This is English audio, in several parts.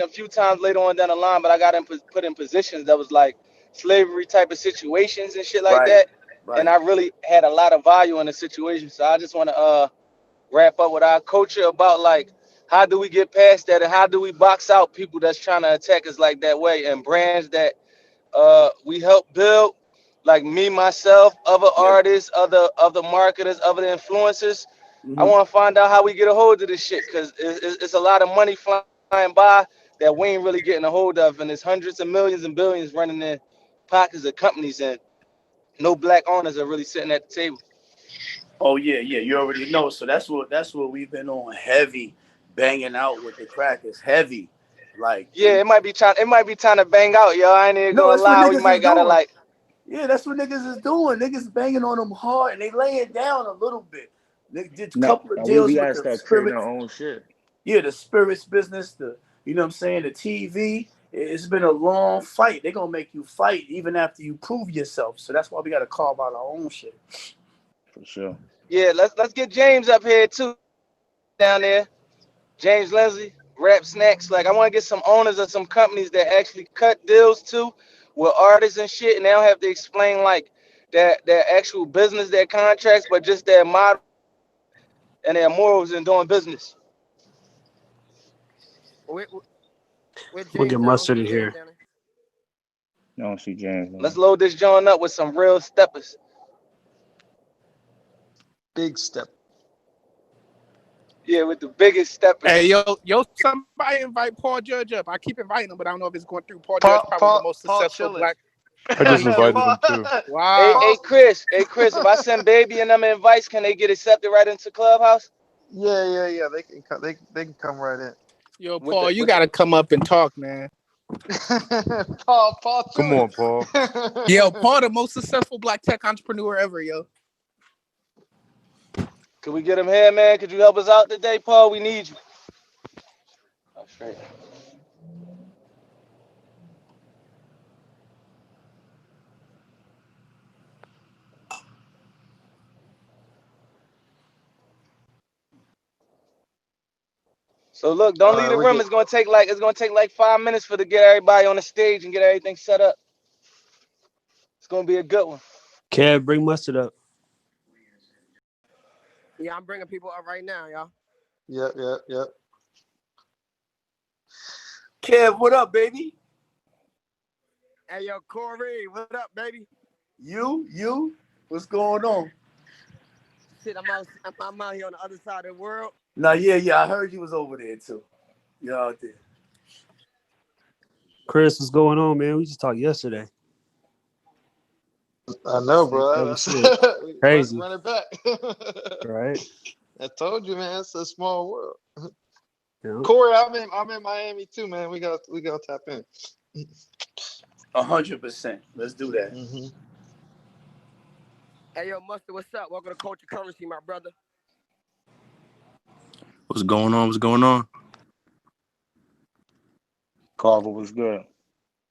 a few times later on down the line, but I got put in positions that was like slavery type of situations and shit like Right, that. And right. I really had a lot of value in the situation. So I just want to wrap up with our culture about like how do we get past that and how do we box out people that's trying to attack us like that way and brands that we help build, like me, myself, other Yeah. artists, other marketers, other influencers. I Hmm. want to find out how we get a hold of this shit because it's a lot of money flying by that we ain't really getting a hold of, and there's hundreds of millions and billions running in pockets of companies, and no black owners are really sitting at the table. Oh yeah, yeah. You already know. So that's what we've been on heavy, banging out with the crackers, heavy, like Yeah, it might be time to bang out, yo. I ain't even no, gonna that's what lie. We niggas is might gotta doing. like, Yeah, that's what niggas is doing. Niggas banging on them hard and they laying down a little bit. They did a No, couple of no, we deals with gotta the start creating spirit. our own shit. Yeah, the spirits business, the you know what I'm saying, the TV. It's been a long fight. They're gonna make you fight even after you prove yourself. So that's why we gotta carve out our own shit. For sure. yeah, let's get James up here too down there. James Lindsay, Rap Snacks. Like I want to get some owners of some companies that actually cut deals too with artists and shit, and they don't have to explain like their actual business, their contracts, but just their model and their morals in doing business. Where, where We'll James get at? I don't mustard see in James here. down there. I don't see James, Let's man. load this joint up with some real steppers. Big step. Yeah, with the biggest steppers. Hey, yo, somebody invite Paul Judge up. I keep inviting him, but I don't know if it's going through. Paul Judge, probably the most Paul successful chilling. black. I Oh, just he invited chilling. him too. Hey, Wow. hey, Paul, Chris. Hey, Chris. If I send Baby and them invites, can they get accepted right into Clubhouse? yeah. They can come. They can come right in. Yo, With the Paul, you with the got to come up and talk, man. Paul Come chilling. on, Paul. Yo, Paul, the most successful black tech entrepreneur ever, yo. Could we get him here, man? Could you help us out today, Paul? We need you. Oh, straight. So look, don't All leave right, the we room. get. It's gonna take like 5 minutes for to get everybody on the stage and get everything set up. It's gonna be a good one. Kev, bring mustard up. Yeah, I'm bringing people up right now, y'all. Yep. Kev, what up, baby? Hey, yo, Corey, what up, baby? You, what's going on? Shit, I'm out here on the other side of the world. Nah, yeah. I heard you was over there too. You out there. Chris, what's going on, man? We just talked yesterday. I know, bro. Never shit. Crazy, Run it back. right? I told you, man. It's a small world. Yeah. Corey, I'm in Miami too, man. We gotta tap in. 100%. Let's do that. Mm-hmm. Hey, yo, Mustard, what's up? Welcome to Culture Currency, my brother. What's going on? What's going on? Carver was good.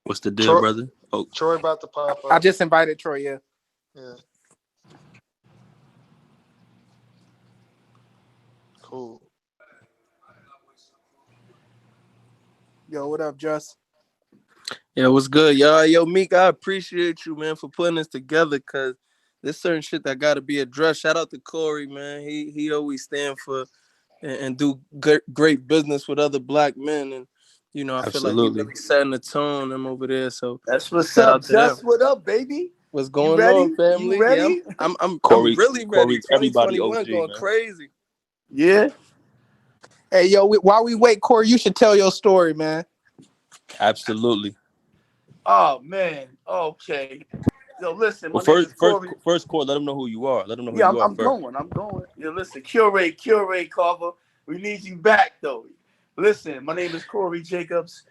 What's the deal, Troy, brother? Oh, Troy about to pop I up. just invited Troy, yeah. Yeah. Cool. Yo, what up, Just? yeah, what's good, y'all? Yo, Meek, I appreciate you, man, for putting this together, because there's certain shit that got to be addressed. Shout out to Corey, man. He always stand for and do great business with other black men, and I feel like he absolutely. really setting the tone. Them over there, so That's what's shout up. out to them. Just what up, baby? What's You going on, ready? You family? Yeah, ready? I'm really ready. Everybody 2021 OG, going man. crazy. Yeah. Hey, yo, while we wait, Corey, you should tell your story, man. Absolutely. Oh man. Okay. Yo, listen. Well, My name is Corey. first, Core, let them know who you are. Let them know who Yeah, you I'm, are I'm first. going. I'm going. Yeah, listen. Curate, Carver. We need you back though. Listen. My name is Corey Jacobs.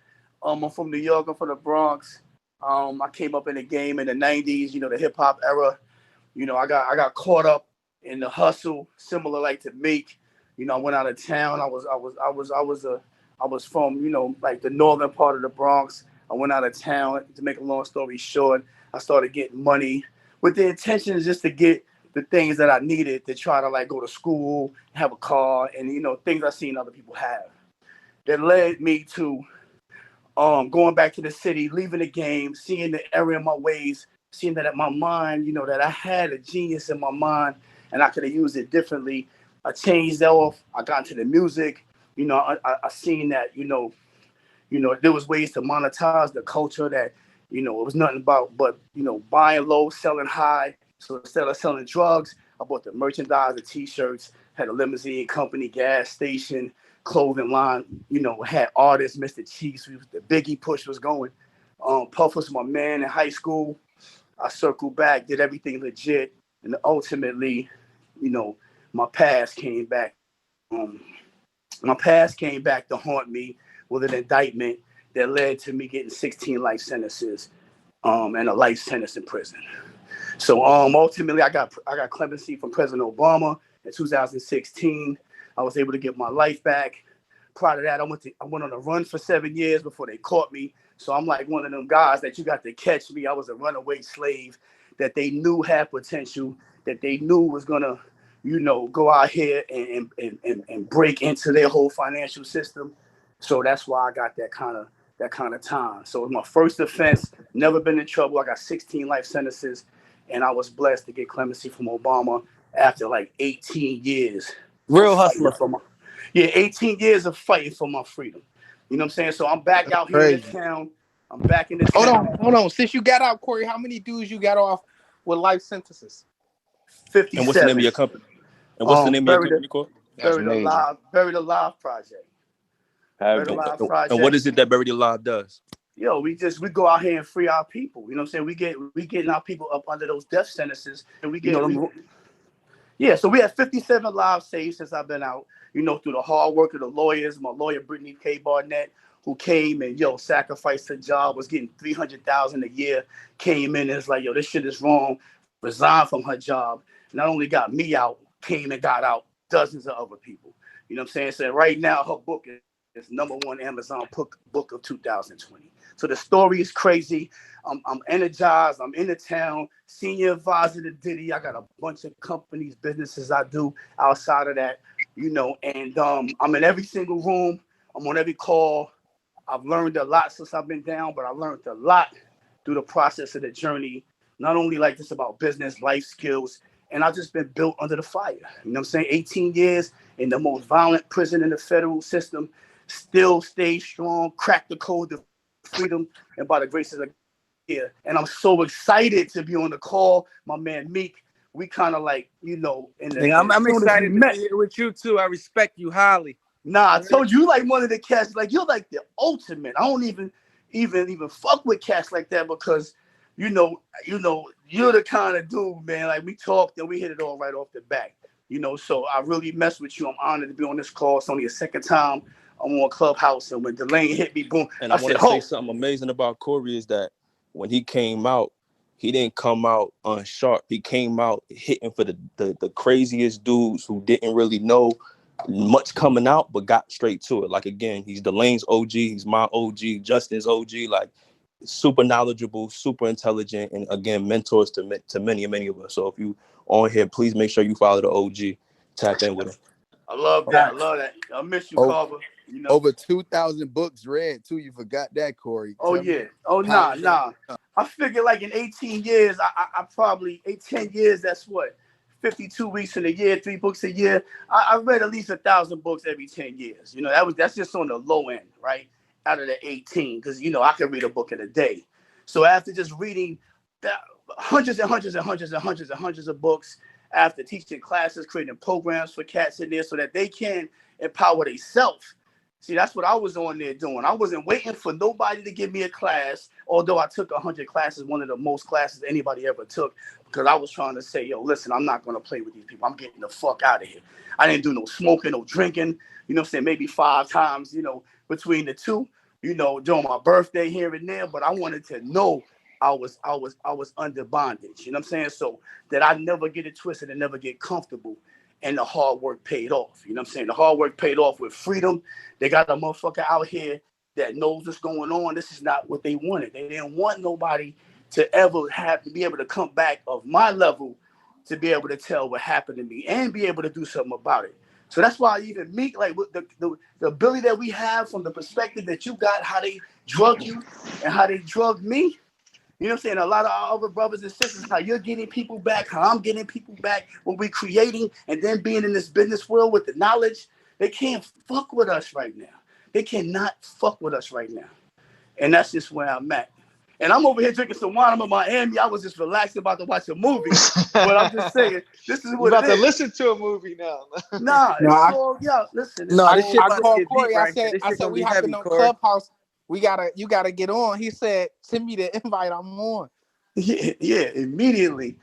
I'm from New York. I'm from the Bronx. I came up in the game in the '90s. The hip hop era. I got caught up in the hustle, similar like to Meek. I went out of town. I was from like the northern part of the Bronx. I went out of town. To make a long story short, I started getting money with the intentions just to get the things that I needed to try to like go to school, have a car, and things I seen other people have. That led me to going back to the city, leaving the game, seeing the error in my ways, seeing that at my mind, that I had a genius in my mind and I could have used it differently. I changed that off. I got into the music. I seen that, there was ways to monetize the culture that, it was nothing about but, buying low, selling high. So instead of selling drugs, I bought the merchandise, the t-shirts, had a limousine company, gas station, clothing line, had artists, Mr. Cheeks, the Biggie push was going. Puff was my man in high school. I circled back, did everything legit. And ultimately, my past came back. Um, my past came back to haunt me with an indictment that led to me getting 16 life sentences and a life sentence in prison. So ultimately, I got clemency from President Obama in 2016. I was able to get my life back. Prior to that, I went on a run for 7 years before they caught me. So I'm like one of them guys that you got to catch me. I was a runaway slave that they knew had potential, that they knew was gonna, go out here and break into their whole financial system. So that's why I got that kind of time. So it was my first offense. Never been in trouble. I got 16 life sentences, and I was blessed to get clemency from Obama after like 18 years of Real fighting hustler. for my 18 years of fighting for my freedom. You know what I'm saying? So I'm back out here in the Crazy. town. I'm back in the Hold town. on. Since you got out, Corey, how many dudes you got off with life sentences? And what's the name of 57. your company? And what's the name of your company, Cole? That's major. Buried Alive Project. Buried Heavy. Alive And what Project. is it that Buried Alive does? Yo, we go out here and free our people. You know what I'm saying? We getting our people up under those death sentences, and yeah. So we have 57 lives saved since I've been out. Through the hard work of the lawyers. My lawyer Brittany K. Barnett, who came and sacrificed her job, was getting $300,000 a year. Came in and it's like, yo, this shit is wrong. Resigned from her job. Not only got me out, came and got out dozens of other people. You know what I'm saying? So right now her book is #1 Amazon book of 2020. So the story is crazy. I'm energized. I'm in the town, senior advisor to Diddy. I got a bunch of companies, businesses I do outside of that, and I'm in every single room. I'm on every call. I've learned a lot since I've been down, but I learned a lot through the process of the journey. Not only like just about business, life skills, and I've just been built under the fire. You know what I'm saying? 18 years in the most violent prison in the federal system, still stay strong, crack the code to freedom, and by the grace of here. And I'm so excited to be on the call. My man Meek, we kind of like, as I'm soon as we excited to be met. here with you too. I respect you highly. Nah, I told you like one of the cats, like you're like the ultimate. I don't even fuck with cats like that because you're the kind of dude, man. Like we talked and we hit it all right off the bat. So I really mess with you. I'm honored to be on this call. It's only a second time I'm on Clubhouse, and when Delane hit me, boom, And I I want said, to say "Oh, something amazing about Corey is that when he came out, he didn't come out unsharp. He came out hitting for the craziest dudes who didn't really know much coming out, but got straight to it. Like again, he's Delane's OG, he's my OG, Justin's OG, like super knowledgeable, super intelligent, and again, mentors to many of us. So if you on here, please make sure you follow the OG, tap in with him. I love that. I love that. I miss you, Oh, Carver. over 2,000 books read too. You forgot that, Corey. Oh Tell me yeah. Oh pound that. nah. I figure like in 18 years, I probably 10 years. That's what 52 weeks in a year, 3 books a year. I read at least 1,000 books every 10 years. That's just on the low end, right? Out of the 18, because I could read a book in a day. So after just reading hundreds and hundreds and hundreds and hundreds and hundreds of books, after teaching classes, creating programs for cats in there so that they can empower themselves. See, that's what I was on there doing. I wasn't waiting for nobody to give me a class, although I took 100 classes, one of the most classes anybody ever took, because I was trying to say, yo, listen, I'm not going to play with these people. I'm getting the fuck out of here. I didn't do no smoking, no drinking, you know what I'm saying, maybe 5 times, between the two, during my birthday here and there, but I wanted to know I was under bondage, you know what I'm saying? So that I never get it twisted and never get comfortable. And the hard work paid off. You know what I'm saying? The hard work paid off with freedom. They got a motherfucker out here that knows what's going on. This is not what they wanted. They didn't want nobody to ever have to be able to come back of my level to be able to tell what happened to me and be able to do something about it. So that's why even Meek, like with the ability that we have from the perspective that you got, how they drug you and how they drugged me. You know what I'm saying? A lot of our other brothers and sisters, how you're getting people back, how I'm getting people back, when we're creating and then being in this business world with the knowledge, they can't fuck with us right now. They cannot fuck with us right now. And that's just where I'm at. And I'm over here drinking some wine. I'm in Miami. I was just relaxed about to watch a movie. But I'm just saying, this is You what it about to is. listen to a movie now? Nah, No, it's all, listen, it's No, this all shit I about to called good. get deep Corey. right here. This I shit said gonna we be hopping heavy, on Corey. Clubhouse. You gotta get on. He said, send me the invite. I'm on. Yeah, immediately.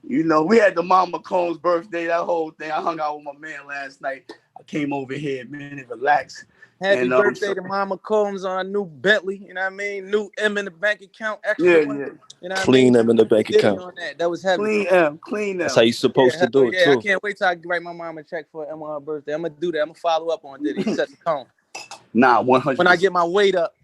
You know, we had the Mama Combs birthday, that whole thing. I hung out with my man last night. I came over here, man, and relaxed. Happy And birthday so, to Mama Combs on a new Bentley. You know what I mean? New M in the bank account, extra yeah, one. yeah. You know what I mean? Clean them in the We bank did it account. on that. That was heavy. Clean That's how them. you supposed to do it Yeah. I too. can't wait till I write my mom a check for Emma her birthday. I'm gonna do that. I'm gonna follow up on Diddy. He set the tone. Nah, When I 100%. get my weight up.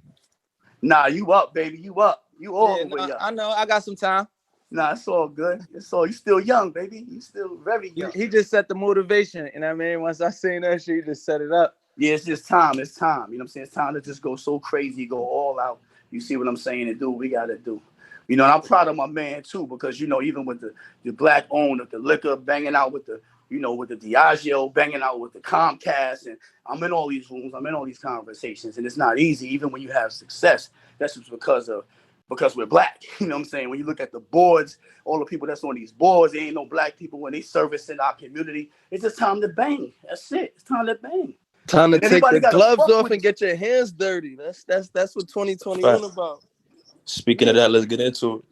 Nah, you up, baby. You up. You all Yeah, the way no, up. I know. I got some time. Nah, it's all good. It's all, you still young, baby. You still very young. He just set the motivation. You know what I mean? Once I seen that shit, he just set it up. Yeah, it's just time. It's time. You know what I'm saying? It's time to just go so crazy, go all out. You see what I'm saying? And do what we got to do. You know, and I'm proud of my man, too, because, you know, even with the black owner, the liquor, banging out with the, you know, with the Diageo, banging out with the Comcast. And I'm in all these rooms. I'm in all these conversations. And it's not easy, even when you have success. That's just because we're black. You know what I'm saying? When you look at the boards, all the people that's on these boards, there ain't no black people when they service in our community. It's just time to bang. That's it. It's time to bang. Time to And take anybody the got to gloves fuck off with and get your hands dirty. That's what 2021 Fact. about. Speaking of that, let's get into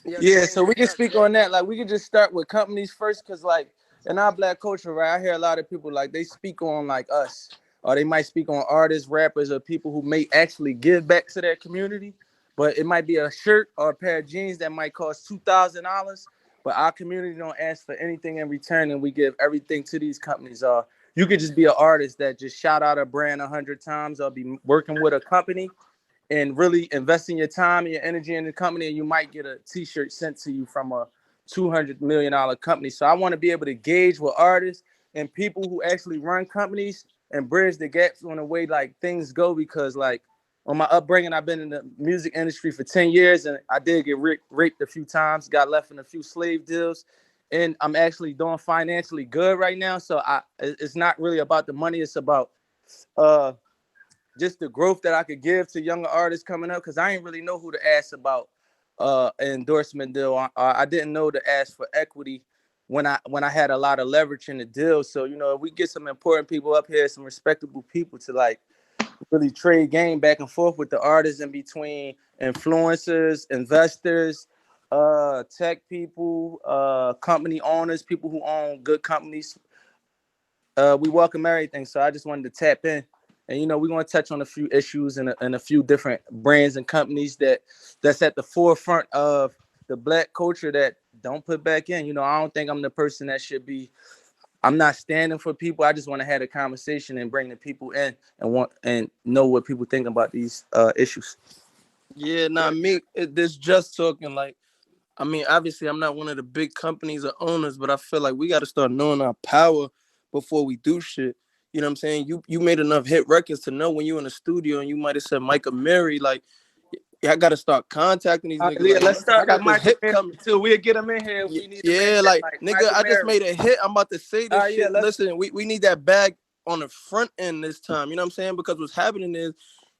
it. Yeah, so we can speak on that. Like we can just start with companies first, cause like in our black culture, right? I hear a lot of people like they speak on like us, or they might speak on artists, rappers, or people who may actually give back to their community. But it might be a shirt or a pair of jeans that might cost $2,000. But our community don't ask for anything in return, and we give everything to these companies. You could just be an artist that just shout out a brand 100 times, or be working with a company and really investing your time and your energy in the company, and you might get a t-shirt sent to you from a $200 million company. So I want to be able to gauge with artists and people who actually run companies and bridge the gaps on the way like things go, because like on my upbringing, I've been in the music industry for 10 years and I did get raped a few times, got left in a few slave deals, and I'm actually doing financially good right now. So it's not really about the money. It's about just the growth that I could give to younger artists coming up, because I ain't really know who to ask about an endorsement deal. I didn't know to ask for equity when I had a lot of leverage in the deal. So, you know, if we get some important people up here, some respectable people to like really trade game back and forth with the artists in between, influencers, investors, tech people, company owners, people who own good companies. We welcome everything. So I just wanted to tap in. And you know, we're going to touch on a few issues and a few different brands and companies that's at the forefront of the black culture that don't put back in. You know, I don't think I'm the person that should be. I'm not standing for people. I just want to have a conversation and bring the people in and know what people think about these issues. Yeah, me. This just talking like. I mean, obviously, I'm not one of the big companies or owners, but I feel like we got to start knowing our power before we do shit. You know what I'm saying? You made enough hit records to know when you in the studio and you might have said Micah Mary, like, yeah, I got to start contacting these niggas. Yeah, Like, let's listen, I start with got this Michael hit Mary coming. too. We'll get him in here if we need to Yeah, mention like, like nigga, Michael I just Mary. made a hit. I'm about to say this Yeah, shit. Listen, we need that bag on the front end this time. You know what I'm saying? Because what's happening is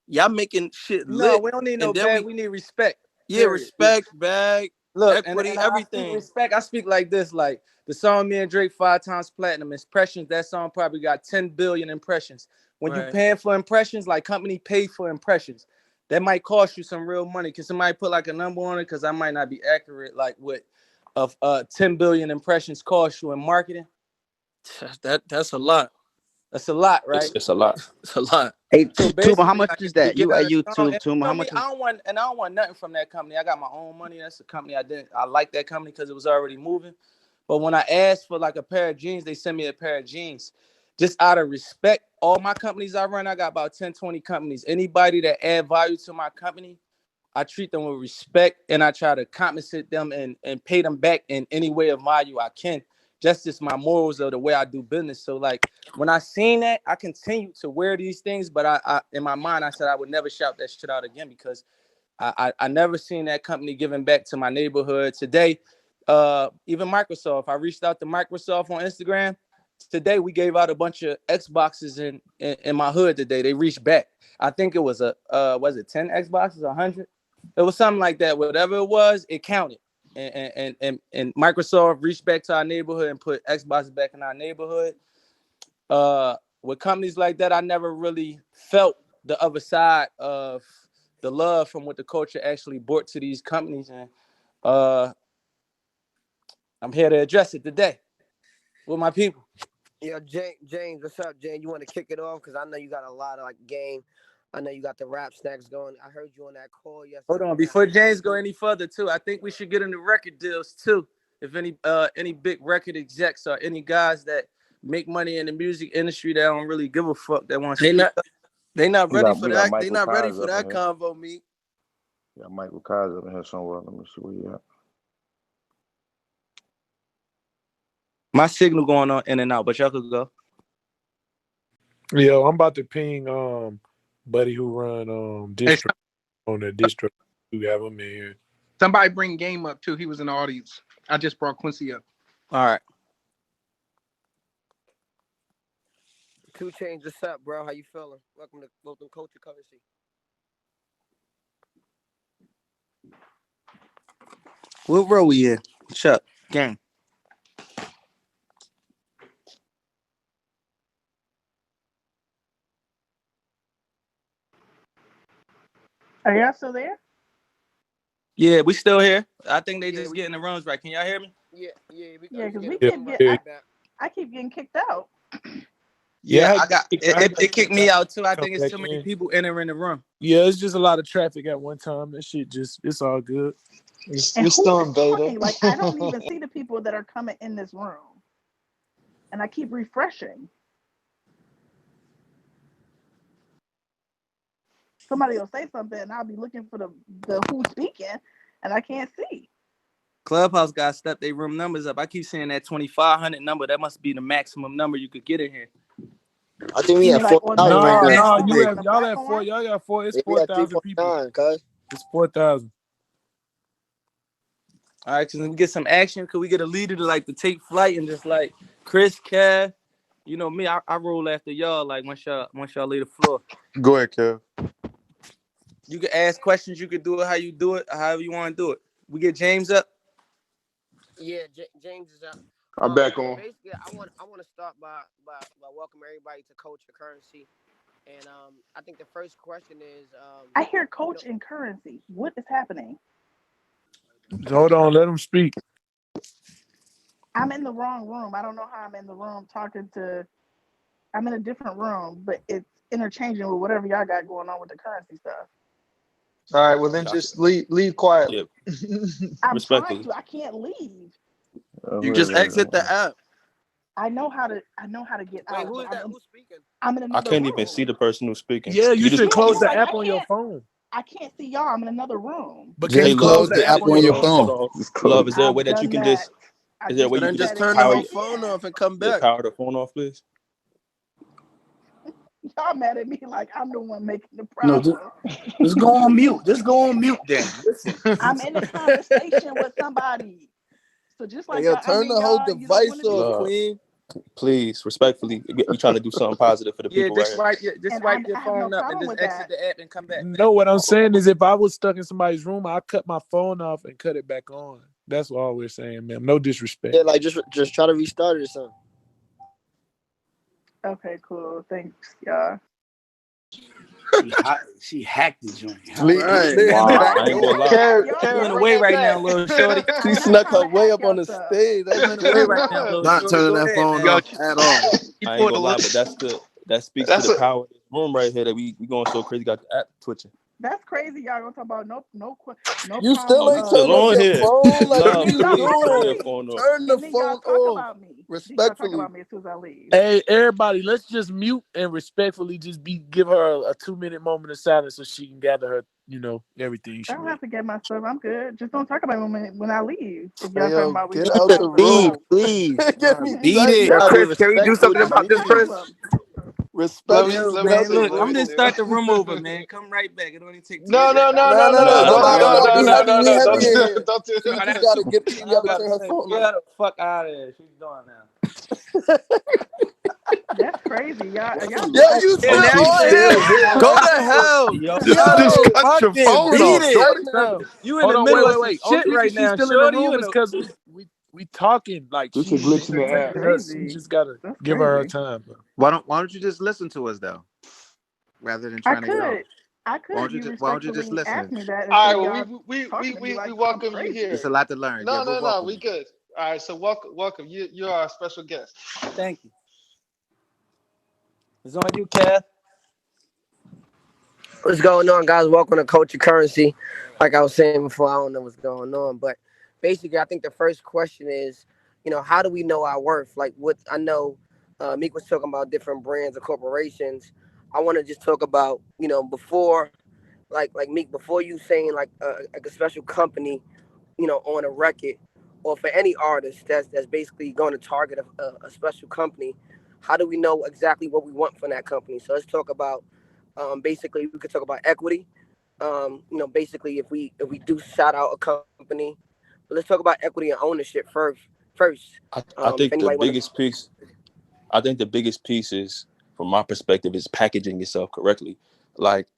y'all making shit No, lit. we don't need no And then bag. We need respect. yeah, Period. respect, bag, Look, equity, and I speak everything. respect. I speak like this, like the song me and Drake 5 times platinum impressions. That song probably got 10 billion impressions. When you Right. paying for impressions, like company pay for impressions, that might cost you some real money. Can somebody put like a number on it? Because I might not be accurate. Like what of 10 billion impressions cost you in marketing? That's a lot. That's a lot, right? It's a lot. It's a lot. Hey, So Tuba, how basically, much like is if we that? get You out at of song, YouTube, and Tuba? you How know me, much? I don't want nothing from that company. I got my own money. That's a company I like that company because it was already moving. But when I asked for like a pair of jeans, they sent me a pair of jeans. Just out of respect, all my companies I run, I got about 10, 20 companies. Anybody that add value to my company, I treat them with respect and I try to compensate them and pay them back in any way of value I can. just my morals of the way I do business. So like when I seen that, I continue to wear these things, but I in my mind I said I would never shout that shit out again because I never seen that company giving back to my neighborhood. Today, even Microsoft, I reached out to Microsoft on Instagram. Today we gave out a bunch of Xboxes in my hood today. They reached back. I think it was was it 10 Xboxes, 100? It was something like that. Whatever it was, it counted. And Microsoft reached back to our neighborhood and put Xboxes back in our neighborhood. With companies like that, I never really felt the other side of the love from what the culture actually brought to these companies. And I'm here to address it today with my people. Yo, James, what's up, James? You want to kick it off? Because I know you got a lot of like game. I know you got the rap snacks going. I heard you on that call yesterday. Hold on, before James go any further, too, I think we should get into record deals too. If any big record execs or any guys that make money in the music industry that don't really give a fuck that want to speak up. They not We ready got for that. They Michael not ready Kaz for up that in here. convo, Meek. We got Michael Kaz up in here somewhere. Let me see where you at. My signal going on in and out, but y'all could go. Yo, I'm about to ping buddy who run distro on the distro. We have him in here. Somebody bring Game up too. He was in the audience. I just brought Quincy up. All right. 2 Chainz, what's up, bro? How you feeling? Welcome to Culture Currency. What row we in? Chuck, gang. Are y'all still there? Yeah, we still here. I think they just getting the runs right. Can y'all hear me? Yeah, because we keep getting. I keep getting kicked out. Yeah, I got it kicked me out too. I think it's too many in. people entering the room. Yeah, it's just a lot of traffic at one time. That shit it's all good. We're still in beta. Like I don't even see the people that are coming in this room, and I keep refreshing. Somebody will say something, and I'll be looking for the who's speaking, and I can't see. Clubhouse got step their room numbers up. I keep saying that 2,500 number. That must be the maximum number you could get in here. I think we have 4,000 right now. No, y'all at 4. Y'all got 4. It's 4,000 people. It's 4,000. All right, can we get some action? Could we get a leader to take flight and just like Chris, Kev? You know me, I roll after y'all. Like once y'all leave the floor. Go ahead, Kev. You can ask questions. You can do it how you do it, however you want to do it. We get James up. Yeah, James is up. I'm back on. Basically, I want to start by welcoming everybody to Culture Currency, and I think the first question is. I hear Coach and Currency. What is happening? Hold on, let him speak. I'm in the wrong room. I don't know how I'm in the room talking to. I'm in a different room, but it's interchanging with whatever y'all got going on with the currency stuff. All right, well then just leave quietly. I'm trying to. I can't leave. You just exit the app. I know how to get out. Who is that? Who's speaking? I'm in another I can't room. even see the person who's speaking. Yeah, you should close the app on your phone. I can't see y'all. I'm in another room. But just close the app on your phone. Love, is there a way that you can just? Is there a way you can just turn the whole phone off and come back? Power the phone off, please. Y'all mad at me like I'm the one making the problem. No, just go on mute. Just go on mute, then. Listen. I'm in a conversation with somebody. So just like turn the whole device off, Queen. Please, respectfully, we trying to do something positive for the people right here. Just wipe your phone up and just exit the app and come back. No, what I'm saying is if I was stuck in somebody's room, I'd cut my phone off and cut it back on. That's all we're saying, man. No disrespect. Yeah, like just try to restart it or something. Okay, cool. Thanks, y'all. She hacked the joint. Right. Wow, I ain't gonna lie. You're in the way right now, little shorty. She snuck her way up on the stage. That's in the way right now, little Not turning that phone off at all. I ain't gonna lie, but that speaks to the power of this room right here that we going so crazy. Got the app twitching. That's crazy. Y'all gonna talk about no. You still ain't still on your here. phone like Love, you please doing. turn your phone off. Turn the phone y'all talk off. about me. She started talking Respectfully. about me as soon as I leave. Hey, everybody, let's just mute and respectfully just give her a 2-minute moment of silence so she can gather her, everything I she don't needs. have to get my stuff. I'm good. Just don't talk about me when I leave. If Hey, y'all talking yo, about we get doing out the rap stuff. Beat, room. please. Give me Beat nothing. it. Yo, Y'all Chris, can you do something respectfully about this, Say leave. Chris? something. Respectfully, Yo, Let man, me see. look, Let I'm me gonna see. start the room over, man. Come right back. It only take 2 No, no, seconds. no, no, no, no, no, no. no. Nah, Don't Don't do do it. it. No, No, we no, heavy. no, We no. heavy Don't in do here. it. Don't do She Nah, just that's gotta too get. much. She I was gotta about turn to her say, phone get off. her the fuck out of there. She's doing now. That's crazy. Y'all Yo, nuts. you Oh, still she's on still here? here. Go to hell. Yo, Just Yo, cut your fucking phone beat off, it. shorty. No, you in hold the on, middle of some wait. shit Only reason right she's now, still in the shorty. You room in is the because we talking like It's a she's glitch in the That's app. entertaining us. We crazy. just gotta That's give her crazy. time, bro. Why don't you just listen to us though, rather than I trying to get off? could. I could if you Why don't you just respectfully ask listen? me that All instead right. of Well, y'all talking to me we like I'm welcome you crazy. It's here. a lot to learn. Yeah, No, we'll no, no. welcome We you. good. All right. So welcome. You are our special guest. Thank you. It's on you, Kev. What's going on, guys? Welcome to Culture Currency. Like I was saying before, I don't know what's going on, but basically, I think the first question is, how do we know our worth? Like, what I know, Meek was talking about different brands or corporations. I want to just talk about, before, like Meek, before you saying like a special company, on a record, or for any artist that's basically going to target a special company. How do we know exactly what we want from that company? So let's talk about basically we could talk about equity. Basically if we do shout out a company, but let's talk about equity and ownership first. I If think the anybody want biggest piece. I think the biggest piece is, from my perspective, is packaging yourself correctly. Like,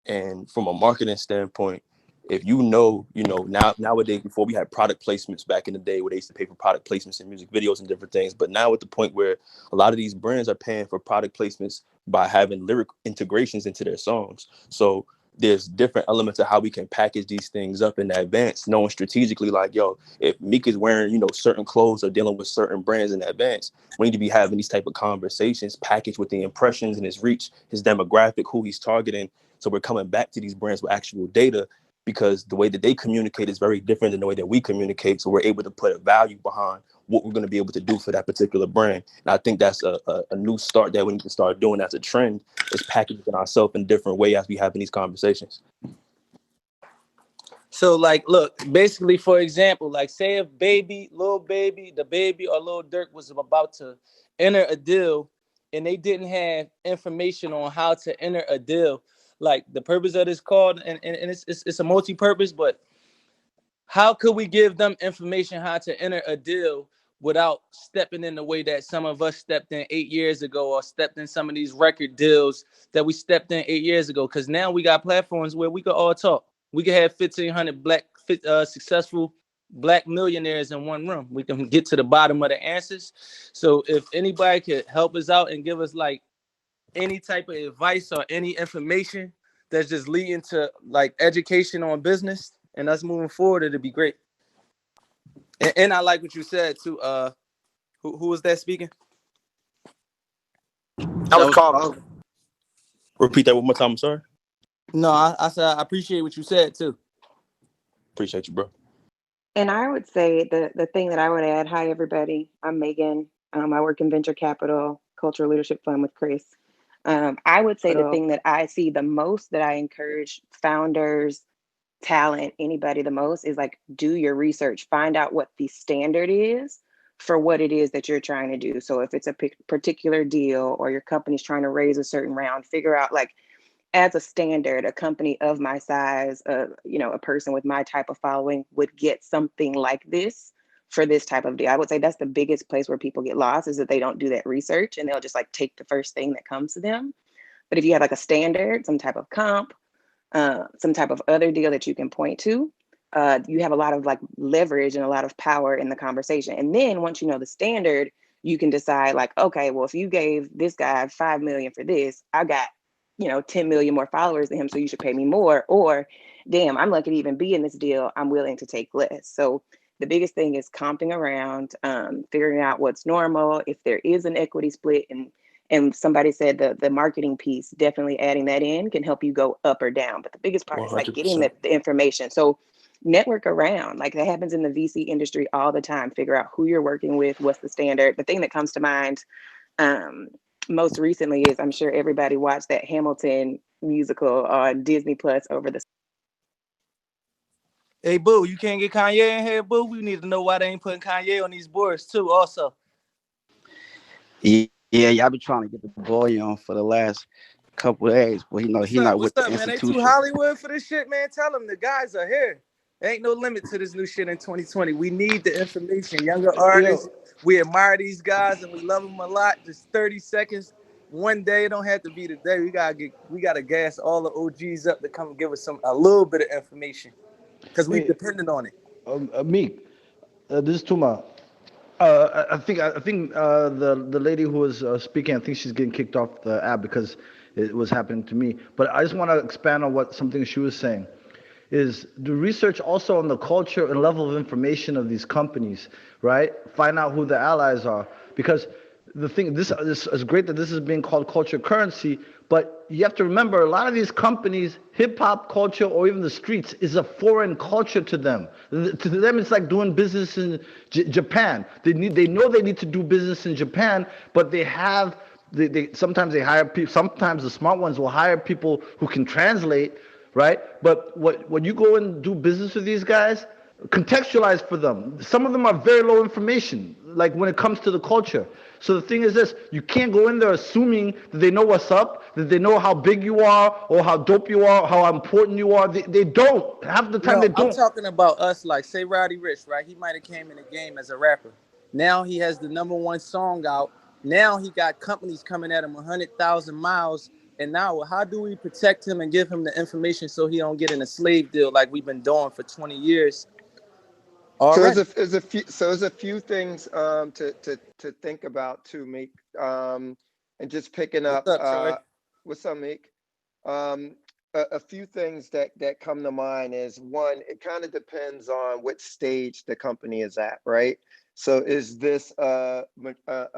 and from a marketing standpoint, if nowadays, before we had product placements back in the day where they used to pay for product placements in music videos and different things, but now at the point where a lot of these brands are paying for product placements by having lyric integrations into their songs. So there's different elements of how we can package these things up in advance, knowing strategically, like, yo, if Meek is wearing, certain clothes or dealing with certain brands in advance, we need to be having these type of conversations packaged with the impressions and his reach, his demographic, who he's targeting. So we're coming back to these brands with actual data, because the way that they communicate is very different than the way that we communicate. So we're able to put a value behind what we're going to be able to do for that particular brand. And I think that's a new start that we need to start doing as a trend, is packaging ourselves in a different way as we having these conversations. So, like, look, basically, for example, like, say if Lil Baby, the Baby, or Lil Durk was about to enter a deal, and they didn't have information on how to enter a deal, like the purpose of this call, and it's a multi-purpose, but how could we give them information how to enter a deal without stepping in the way that some of us stepped in 8 years ago, or stepped in some of these record deals that we stepped in 8 years ago? Because now we got platforms where we could all talk. We could have 1,500 successful black millionaires in one room. We can get to the bottom of the answers. So if anybody could help us out and give us like any type of advice or any information that's just leading to like education on business and us moving forward, it'd be great. And I like what you said too. Who was that speaking? that That was was Carver. Carver. Repeat that one more time. I'm sorry. No, I said I appreciate what you said too. Appreciate you, bro. And I would say the thing that I would add, hi everybody, I'm Megan. I work in venture capital, cultural leadership fund with Chris. I would say the thing that I see the most that I encourage founders, talent, anybody the most is like do your research, find out what the standard is for what it is that you're trying to do. So if it's a particular deal or your company's trying to raise a certain round, figure out like as a standard, a company of my size, a person with my type of following would get something like this for this type of deal. I would say that's the biggest place where people get lost, is that they don't do that research and they'll just like take the first thing that comes to them. But if you have like a standard, some type of comp, some type of other deal that you can point to, you have a lot of like leverage and a lot of power in the conversation. And then once you know the standard, you can decide like, okay, well, if you gave this guy 5 million for this, I got 10 million more followers than him, so you should pay me more. Or damn, I'm lucky to even be in this deal, I'm willing to take less. So the biggest thing is comping around, figuring out what's normal, if there is an equity split. And somebody said the marketing piece, definitely adding that in can help you go up or down. But the biggest part is like getting 100%. the information. So network around. Like that happens in the VC industry all the time. Figure out who you're working with, what's the standard. The thing that comes to mind most recently is, I'm sure everybody watched that Hamilton musical on Disney Plus over the. Hey, Boo, you can't get Kanye in here, Boo? We need to know why they ain't putting Kanye on these boards, too, also. Yeah, y'all been trying to get the boy on for the last couple of days, but he not with What's the up, man? They too institution. Hollywood for this shit, man. Tell them the guys are here. There ain't no limit to this new shit in 2020. We need the information. Younger artists, Yo, we admire these guys and we love them a lot. Just 30 seconds, one day. It don't have to be today. We gotta gas all the OGs up to come give us a little bit of information because we hey, dependent on it. Meek, this is Tuma. I think the lady who was speaking, I think she's getting kicked off the app because it was happening to me. But I just want to expand on what something she was saying. Is do research also on the culture and level of information of these companies, right? Find out who the allies are, because the thing, this is great that this is being called culture currency, but you have to remember a lot of these companies, hip hop culture or even the streets, is a foreign culture to them. To them, it's like doing business in Japan. They know they need to do business in Japan, but they sometimes they hire people. Sometimes the smart ones will hire people who can translate, right? But when you go and do business with these guys, contextualize for them. Some of them are very low information, like when it comes to the culture. So the thing is this, you can't go in there assuming that they know what's up, that they know how big you are, or how dope you are, how important you are. They don't. Half the time No, they I'm don't. talking about us. Like, say, Roddy Ricch, right? He might have came in the game as a rapper. Now he has the #1 song out. Now he got companies coming at him 100,000 miles. And now, how do we protect him and give him the information so he don't get in a slave deal like we've been doing for 20 years So already? there's a few things to think about too, Meek. And just picking What's up up, Troy? what's up, Meek? A few things that come to mind is one, it kind of depends on what stage the company is at, right? So is this a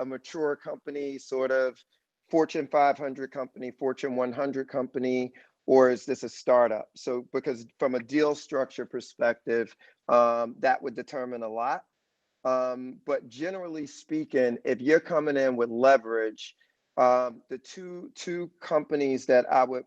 mature company, sort of Fortune 500 company, Fortune 100 company, or is this a startup? So because from a deal structure perspective, that would determine a lot. But generally speaking, if you're coming in with leverage, the two companies that I would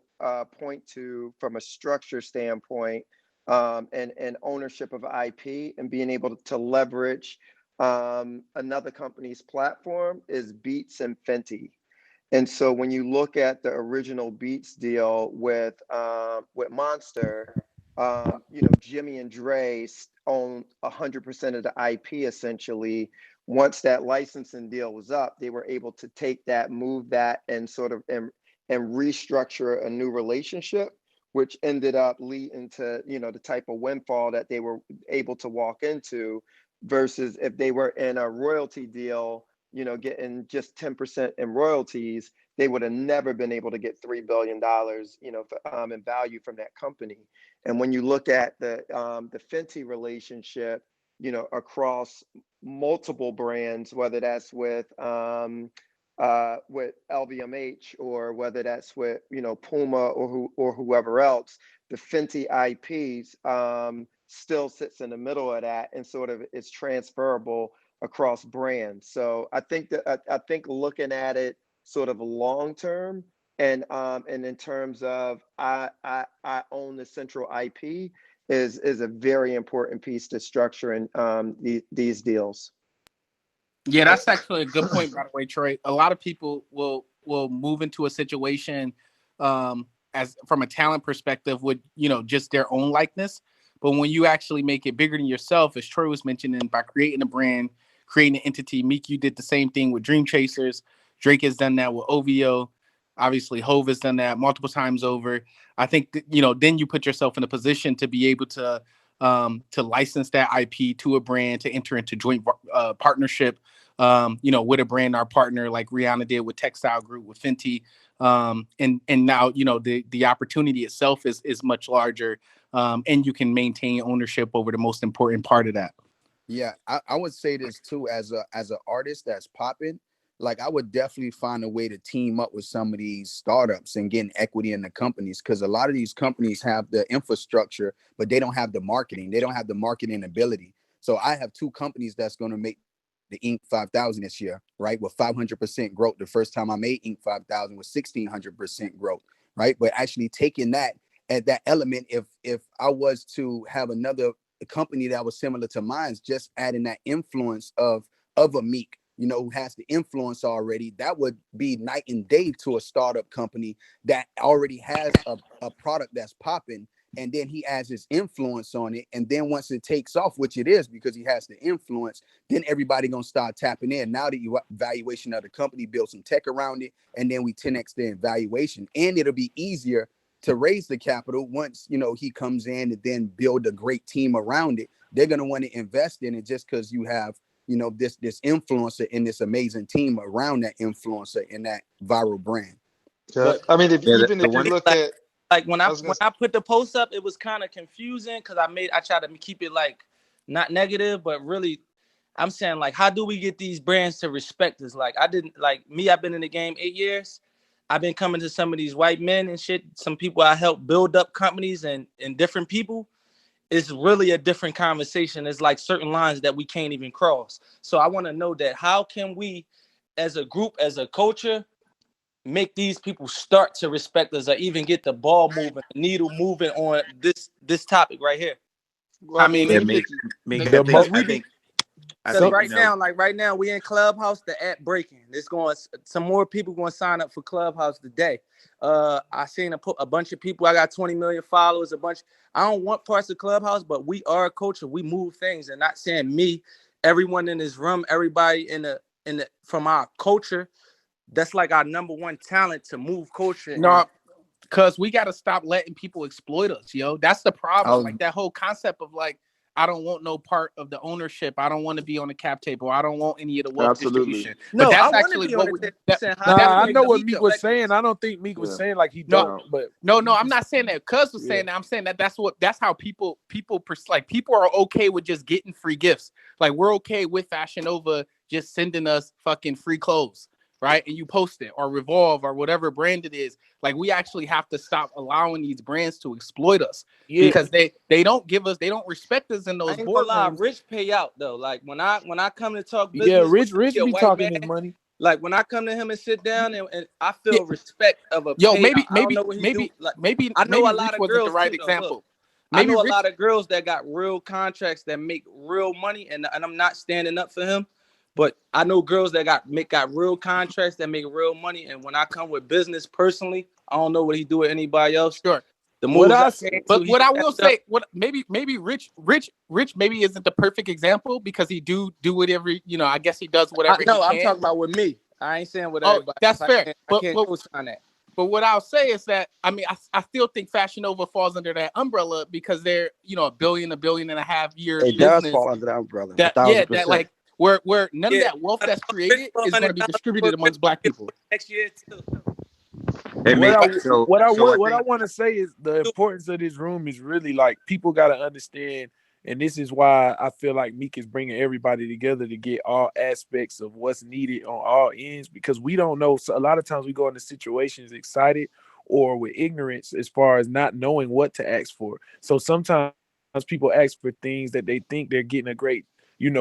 point to from a structure standpoint, and ownership of IP and being able to leverage another company's platform is Beats and Fenty. And so when you look at the original Beats deal with Monster, Jimmy and Dre own 100% of the IP essentially. Once that licensing deal was up, they were able to take that, move that, and sort of and restructure a new relationship, which ended up leading to the type of windfall that they were able to walk into, versus if they were in a royalty deal, getting just 10% in royalties, they would have never been able to get $3 billion, in value from that company. And when you look at the Fenty relationship, across multiple brands, whether that's with LVMH, or whether that's with Puma or whoever else, the Fenty IPs still sits in the middle of that and sort of is transferable across brands. So I think looking at it sort of long term, and in terms of I own the central IP, is a very important piece to structuring these deals. Yeah, that's actually a good point, by the way, Troy. A lot of people will move into a situation as from a talent perspective with just their own likeness. But when you actually make it bigger than yourself, as Troy was mentioning, by creating a brand, creating an entity, Meek, you did the same thing with Dream Chasers. Drake has done that with OVO. Obviously, Hove has done that multiple times over. I think then you put yourself in a position to be able to license that IP to a brand, to enter into joint partnership with a brand, our partner, like Rihanna did with Textile Group, with Fenty. And now, the opportunity itself is much larger. And you can maintain ownership over the most important part of that. Yeah, I would say this too, as an artist that's popping. like I would definitely find a way to team up with some of these startups and getting equity in the companies, because a lot of these companies have the infrastructure, but they don't have the marketing. They don't have the marketing ability. So I have two companies that's going to make the Inc. 5000 this year, right? With 500% growth. The first time I made Inc. 5000 was 1600% growth, right? But actually taking that at that element, if I was to have another company that was similar to mine's, just adding that influence of a Meek, who has the influence already, that would be night and day to a startup company that already has a product that's popping. And then he adds his influence on it. And then once it takes off, which it is because he has the influence, then everybody gonna start tapping in. Now the valuation of the company, build some tech around it, and then we 10x the valuation. And it'll be easier to raise the capital once he comes in, and then build a great team around it. They're gonna want to invest in it just because you have this influencer and this amazing team around that influencer and that viral brand. Yeah, But I mean, if Yeah, even the if you one. look at, like when I I was when gonna, I put the post up, it was kind of confusing because I tried to keep it like not negative, but really I'm saying like how do we get these brands to respect us? Like I didn't like me, I've been in the game 8 years. I've been coming to some of these white men and shit, some people I helped build up companies and different people. It's really a different conversation. It's like certain lines that we can't even cross. So I want to know that how can we as a group, as a culture, make these people start to respect us or even get the ball moving, the needle moving on this topic right here. well, I I mean, mean, let Yeah, me Meek. give you, Meek. The Because mo- I because so think right now, like right now, we in Clubhouse, the app breaking. It's going some more people going to sign up for Clubhouse today. I seen a bunch of people. I got 20 million followers, a bunch. I don't want parts of Clubhouse, but we are a culture. We move things, and not saying me, everyone in this room, everybody in the from our culture. That's like our number one talent to move culture. And no, because we got to stop letting people exploit us, yo. That's the problem. Oh, Like that whole concept of like, I don't want no part of the ownership. I don't want to be on the cap table. I don't want any of the wealth Absolutely. distribution. But no, I that's want to actually be on what the we, table. I'm that. saying how But do that's we Nah, I what make know the them what Meek Meek though. was respect saying. us? I don't think Meek was Yeah. saying like he No, don't, No. but no, Meek I'm was not saying that. Cuz was yeah. saying that. I'm saying that that's how like people are okay with just getting free gifts. Like we're okay with Fashion Nova just sending us fucking free clothes, right? And you post it or Revolve or whatever brand it is. Like we actually have to stop allowing these brands to exploit us Yeah, because they don't respect us in I those ain't gonna lie, boardrooms. Rich pay out though. Like when I come to talk yeah. business with Rich him, he Rich a be white talking man. his money. Like when I come to him and sit down and I Yeah, feel respect of a yo, payout. maybe I don't maybe know what he do. maybe Like maybe I know maybe a lot Rich of wasn't the girls right too though. Look, example. I Maybe know a Rich. lot of girls that got real contracts that make real money, and I'm not standing up for him. But I know girls that got real contracts that make real money. And when I come with business personally, I don't know what he do with anybody else. Sure. The What moves I I came to, But he what I will stepped up. say, what maybe Rich maybe isn't the perfect example because he do it every, I guess he does whatever he No, I'm can. talking about with me. I ain't saying with Oh, everybody that's else. fair. I can't co-sign that. But what I'll say is that I mean I still think Fashion Nova falls under that umbrella because they're a billion and a half year It does business fall under the umbrella, a that thousand that percent. like where none of Yeah, that wealth but that's Rich created is going to be 400,000 distributed for Rich amongst black get people. next year too. Hey, what Meek. I So what I so I would what I think want to say is the importance of this room is really like people got to understand, and this is why I feel like Meek is bringing everybody together to get all aspects of what's needed on all ends, because we don't know. So a lot of times we go into situations excited or with ignorance as far as not knowing what to ask for. So sometimes people ask for things that they think they're getting a great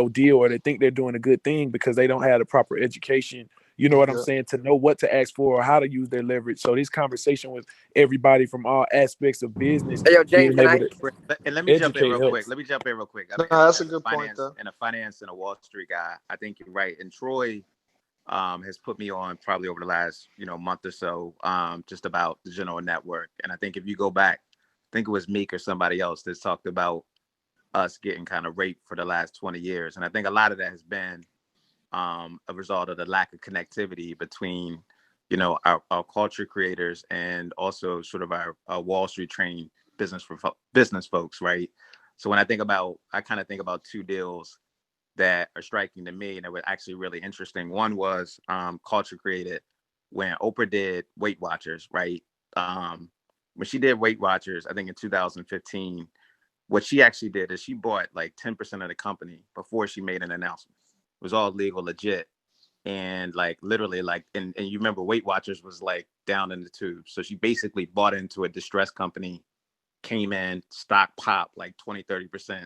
deal, or they think they're doing a good thing because they don't have the proper education, you know what I'm yeah, saying, to know what to ask for or how to use their leverage. So this conversation with everybody from all aspects of business Hey, yo, James, being can able I? to And let me jump in educate real quick. helps. Let me jump in real quick. I no, mean, that's a as a good point finance though. and a Wall Street guy, I think you're right. And Troy has put me on probably over the last month or so, just about the general network. And I think if you go back, I think it was Meek or somebody else that talked about us getting kind of raped for the last 20 years. And I think a lot of that has been a result of the lack of connectivity between, our culture creators and also sort of our Wall Street trained business folks, right? So when I kind of think about two deals that are striking to me and that were actually really interesting. One was culture created when Oprah did Weight Watchers, right? Um, when she did Weight Watchers, I think in 2015, what she actually did is she bought like 10% of the company before she made an announcement. It was all legal, legit. and like literally like and you remember Weight Watchers was like down in the tubes. So she basically bought into a distressed company, came in, stock popped like 20-30%,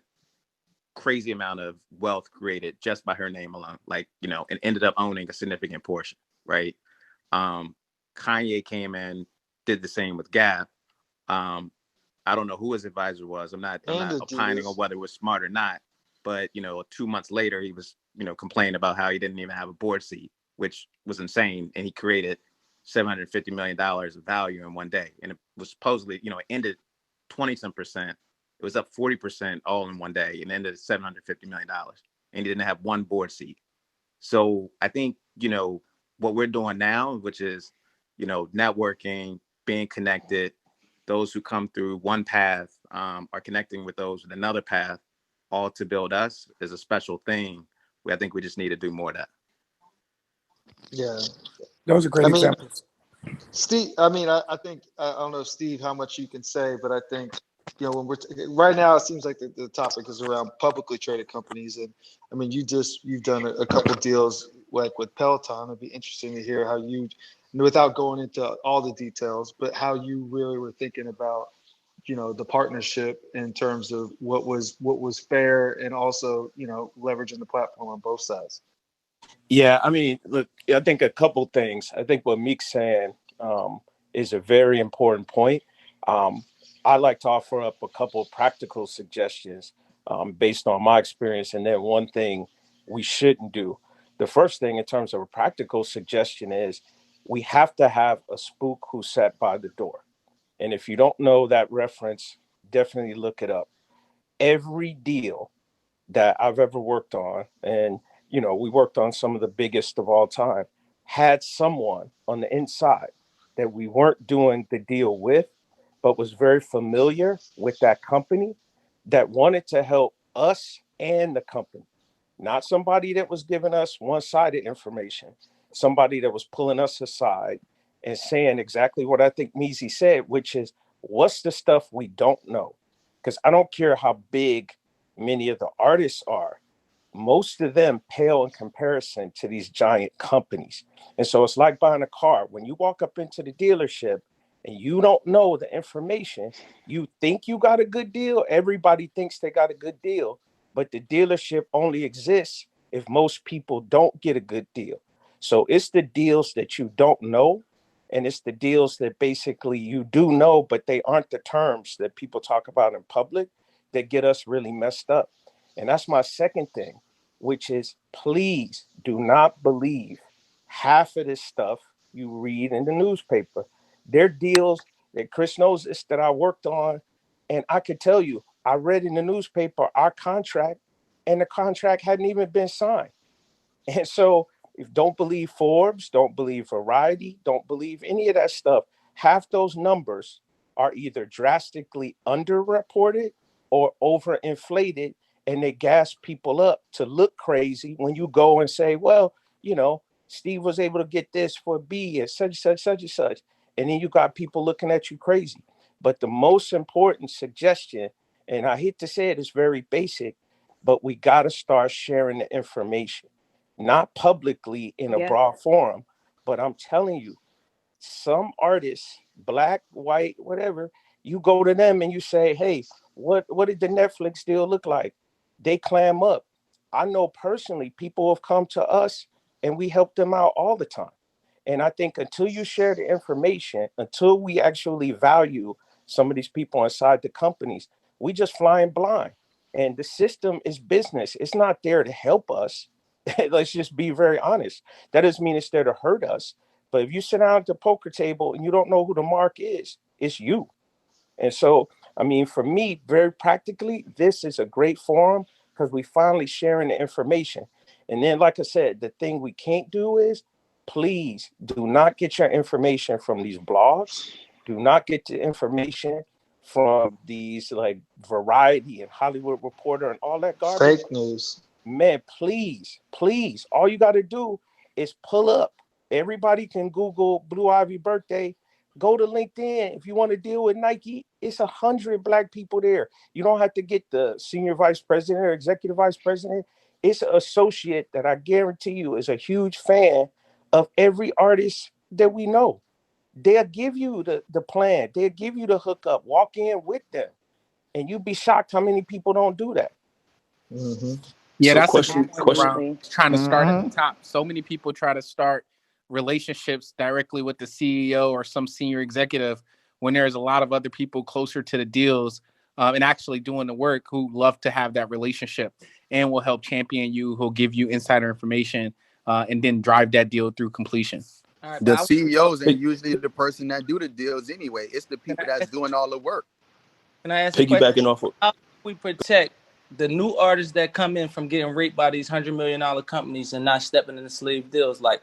crazy amount of wealth created just by her name alone, like, you know, and ended up owning a significant portion, right? um Kanye came in, did the same with Gap. um I don't know who his advisor was. I'm And not opining on Adidas. whether it was smart or not. But you know, 2 months later, he was, you know, complaining about how he didn't even have a board seat, which was insane. And he created $750 million of value in one day, and it was supposedly, you know, it ended 20 some percent. It was up 40% all in one day, and ended at $750 million. And he didn't have one board seat. So I think, you know, what we're doing now, which is, you know, networking, being connected, those who come through one path are connecting with those with another path, all to build us, is a special thing. I think we just need to do more of that. Yeah. Those are great I mean, examples. Steve, I mean, I think, I don't know, Steve, how much you can say, but I think, you know, when right now, it seems like the topic is around publicly traded companies. And I mean, you've done a couple deals like with Peloton. It'd be interesting to hear how you, without going into all the details, but how you really were thinking about, you know, the partnership in terms of what was fair, and also, you know, leveraging the platform on both sides. Yeah, I mean, look, I think a couple things. I think what Meek's saying is a very important point. Um, I like to offer up a couple of practical suggestions based on my experience, and then one thing we shouldn't do. The first thing, in terms of a practical suggestion, is we have to have a spook who sat by the door. And if you don't know that reference, definitely look it up. Every deal that I've ever worked on, and you know, we worked on some of the biggest of all time, had someone on the inside that we weren't doing the deal with, but was very familiar with that company, that wanted to help us and the company. Not somebody that was giving us one-sided information, somebody that was pulling us aside and saying exactly what I think Meezy said, which is, what's the stuff we don't know? Because I don't care how big many of the artists are, most of them pale in comparison to these giant companies. And so it's like buying a car. When you walk up into the dealership and you don't know the information, you think you got a good deal. Everybody thinks they got a good deal, but the dealership only exists if most people don't get a good deal. So it's the deals that you don't know, and it's the deals that basically you do know, but they aren't the terms that people talk about in public, that get us really messed up. And that's my second thing, which is, please do not believe half of this stuff you read in the newspaper. They're deals that Chris knows this, that I worked on. And I could tell you, I read in the newspaper our contract, and the contract hadn't even been signed. And so, if don't believe Forbes, don't believe Variety, don't believe any of that stuff. Half those numbers are either drastically underreported or overinflated, and they gas people up to look crazy when you go and say, well, you know, Steve was able to get this for B and such, such, such, and such. And then you got people looking at you crazy. But the most important suggestion, and I hate to say it, it's very basic, but we got to start sharing the information, not publicly in a Yeah. broad forum, but I'm telling you, some artists, black, white, whatever, you go to them and you say, hey, what did the Netflix deal look like? They clam up. I know personally people have come to us and we help them out all the time. And I think until you share the information, until we actually value some of these people inside the companies, we just flying blind. And the system is business. It's not there to help us. Let's just be very honest. That doesn't mean it's there to hurt us. But if you sit down at the poker table and you don't know who the mark is, it's you. And so, I mean, for me, very practically, this is a great forum because we finally sharing the information. And then, like I said, the thing we can't do is, please do not get your information from these blogs. Do not get the information from these like Variety and Hollywood Reporter and all that garbage. Fake news. Man, please, please, all you got to do is pull up. Everybody can Google Blue Ivy birthday. Go to LinkedIn. If you want to deal with Nike, it's 100 black people there. You don't have to get the senior vice president or executive vice president. It's an associate that I guarantee you is a huge fan of every artist that we know. They'll give you the plan. They'll give you the hookup. Walk in with them. And you'd be shocked how many people don't do that. Hmm. Yeah, So that's a good point question. Absolutely. trying to start at the Mm-hmm. top. So many people try to start relationships directly with the CEO or some senior executive when there's a lot of other people closer to the deals and actually doing the work who love to have that relationship and will help champion you, who'll give you insider information and then drive that deal through completion. All right, but The I CEOs ain't Pick, usually the person that do the deals anyway. It's the can people I that's ask, doing all the work. can I ask a question? piggybacking off of How do we protect the new artists that come in from getting raped by these $100 million companies and not stepping into slave deals? Like,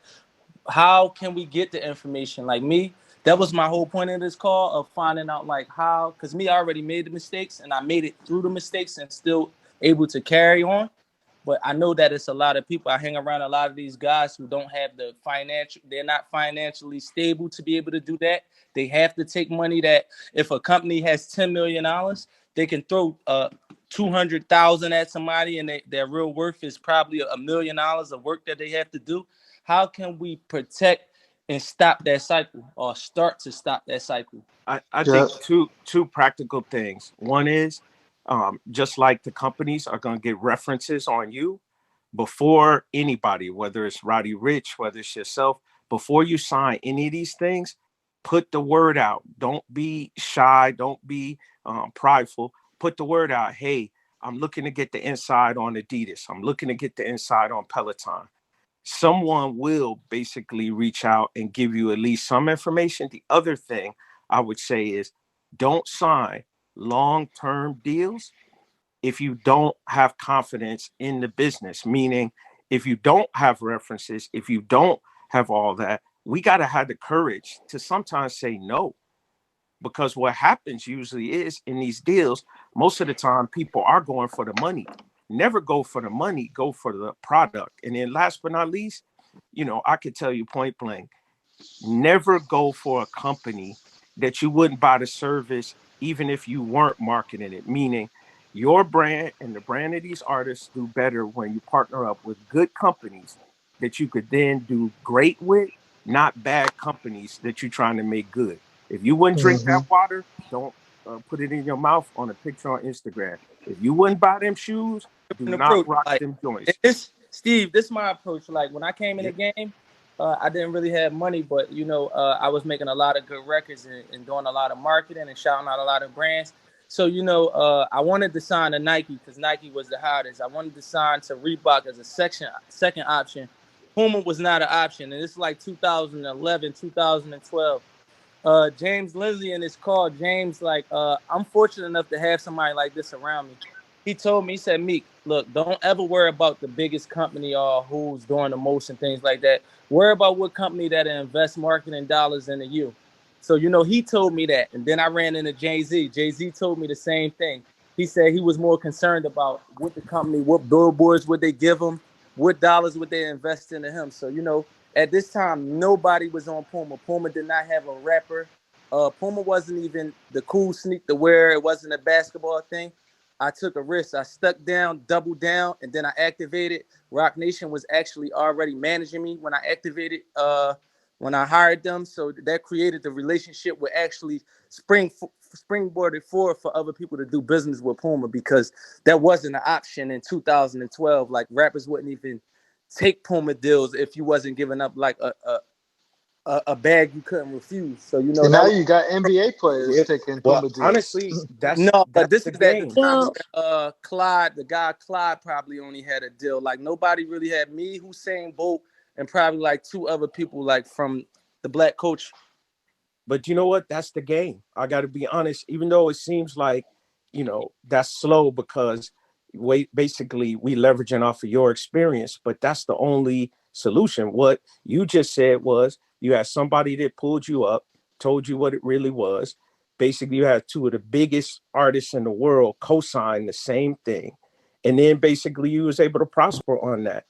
how can we get the information? Like me, that was my whole point of this call of finding out like how, because me, I already made the mistakes and I made it through the mistakes and still able to carry on. But I know that it's a lot of people. I hang around a lot of these guys who don't have the financial, they're not financially stable to be able to do that. They have to take money that if a company has $10 million, they can throw 200,000 at somebody and their real worth is probably $1 million of work that they have to do. How can we protect and stop that cycle or start to stop that cycle? I Yeah. think two practical things. One is just like the companies are going to get references on you before anybody, whether it's Roddy Rich, whether it's yourself, before you sign any of these things, put the word out. Don't be shy. Don't be prideful. Put the word out. Hey, I'm looking to get the inside on Adidas. I'm looking to get the inside on Peloton. Someone will basically reach out and give you at least some information. The other thing I would say is don't sign long term deals if you don't have confidence in the business, meaning if you don't have references, if you don't have all that, we got to have the courage to sometimes say no. Because what happens usually is in these deals, most of the time people are going for the money. Never go for the money, go for the product. And then last but not least, I could tell you point blank, never go for a company that you wouldn't buy the service even if you weren't marketing it. Meaning your brand and the brand of these artists do better when you partner up with good companies that you could then do great with, not bad companies that you're trying to make good. If you wouldn't drink Hmm. that water, don't put it in your mouth on a picture on Instagram. If you wouldn't buy them shoes, do An not approach. rock Like them joints. this, Steve. This is my approach. Like when I came in the Yeah. game, I didn't really have money, but I was making a lot of good records and doing a lot of marketing and shouting out a lot of brands. So I wanted to sign to Nike because Nike was the hottest. I wanted to sign to Reebok as a second option. Puma was not an option, and this is like 2011, 2012. James Lindsay in his call, James, like, I'm fortunate enough to have somebody like this around me. He told me, he said, Meek, look, don't ever worry about the biggest company or who's doing the most and things like that. Worry about what company that invest marketing dollars into you. So, he told me that. And then I ran into Jay-Z. Jay-Z told me the same thing. He said he was more concerned about what the company, what billboards would they give him, what dollars would they invest into him. So, at this time, nobody was on Puma. Puma did not have a rapper. Puma wasn't even the cool sneak to wear. It wasn't a basketball thing. I took a risk. I stuck down, doubled down, and then I activated. Rock Nation was actually already managing me when I activated, when I hired them. So that created the relationship with actually springboarded forward for other people to do business with Puma because that wasn't an option in 2012. Like rappers wouldn't even take Puma deals if you wasn't giving up like a bag you couldn't refuse. So And that now was you got NBA players Yeah. taking Well, Puma deals. honestly, no, but that's this the is at the game. time Well, where Clyde, the guy Clyde, probably only had a deal. Like nobody really had me, Hussein Bolt, and probably like two other people like from the black coach. But you know what? That's the game. I got to be honest. Even though it seems like, that's slow because basically we leveraging off of your experience, but that's the only solution. What you just said was you had somebody that pulled you up, told you what it really was. Basically, you had two of the biggest artists in the world co-sign the same thing. And then basically you was able to prosper on that.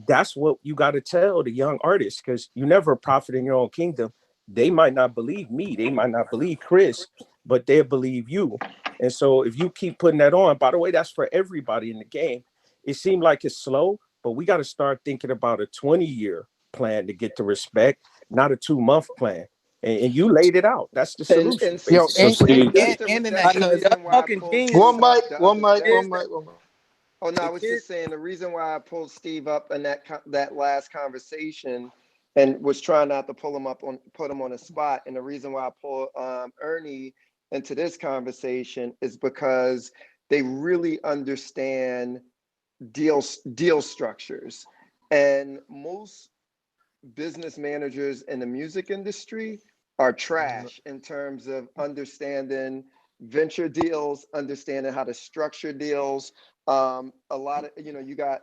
That's what you got to tell the young artists because you never profit in your own kingdom. They might not believe me, they might not believe Chris, but they'll believe you. And so if you keep putting that on, by the way, that's for everybody in the game. it seemed like it's slow, but we got to start thinking about a 20-year plan to get the respect, not a 2-month plan. And you laid it out. That's the solution, And Yo, basically. So Steve, and in that's that Like, the case, y'all reason why I talking pulled genius. Steve One mic, up the one other mic, day. one Kids that mic, one mic. Oh no, the I was just kids. saying the reason why I pulled Steve up in that last conversation and was trying not to put him on a spot. And the reason why I pulled Ernie into this conversation is because they really understand deal structures. And most business managers in the music industry are trash in terms of understanding venture deals, understanding how to structure deals. A lot of, you got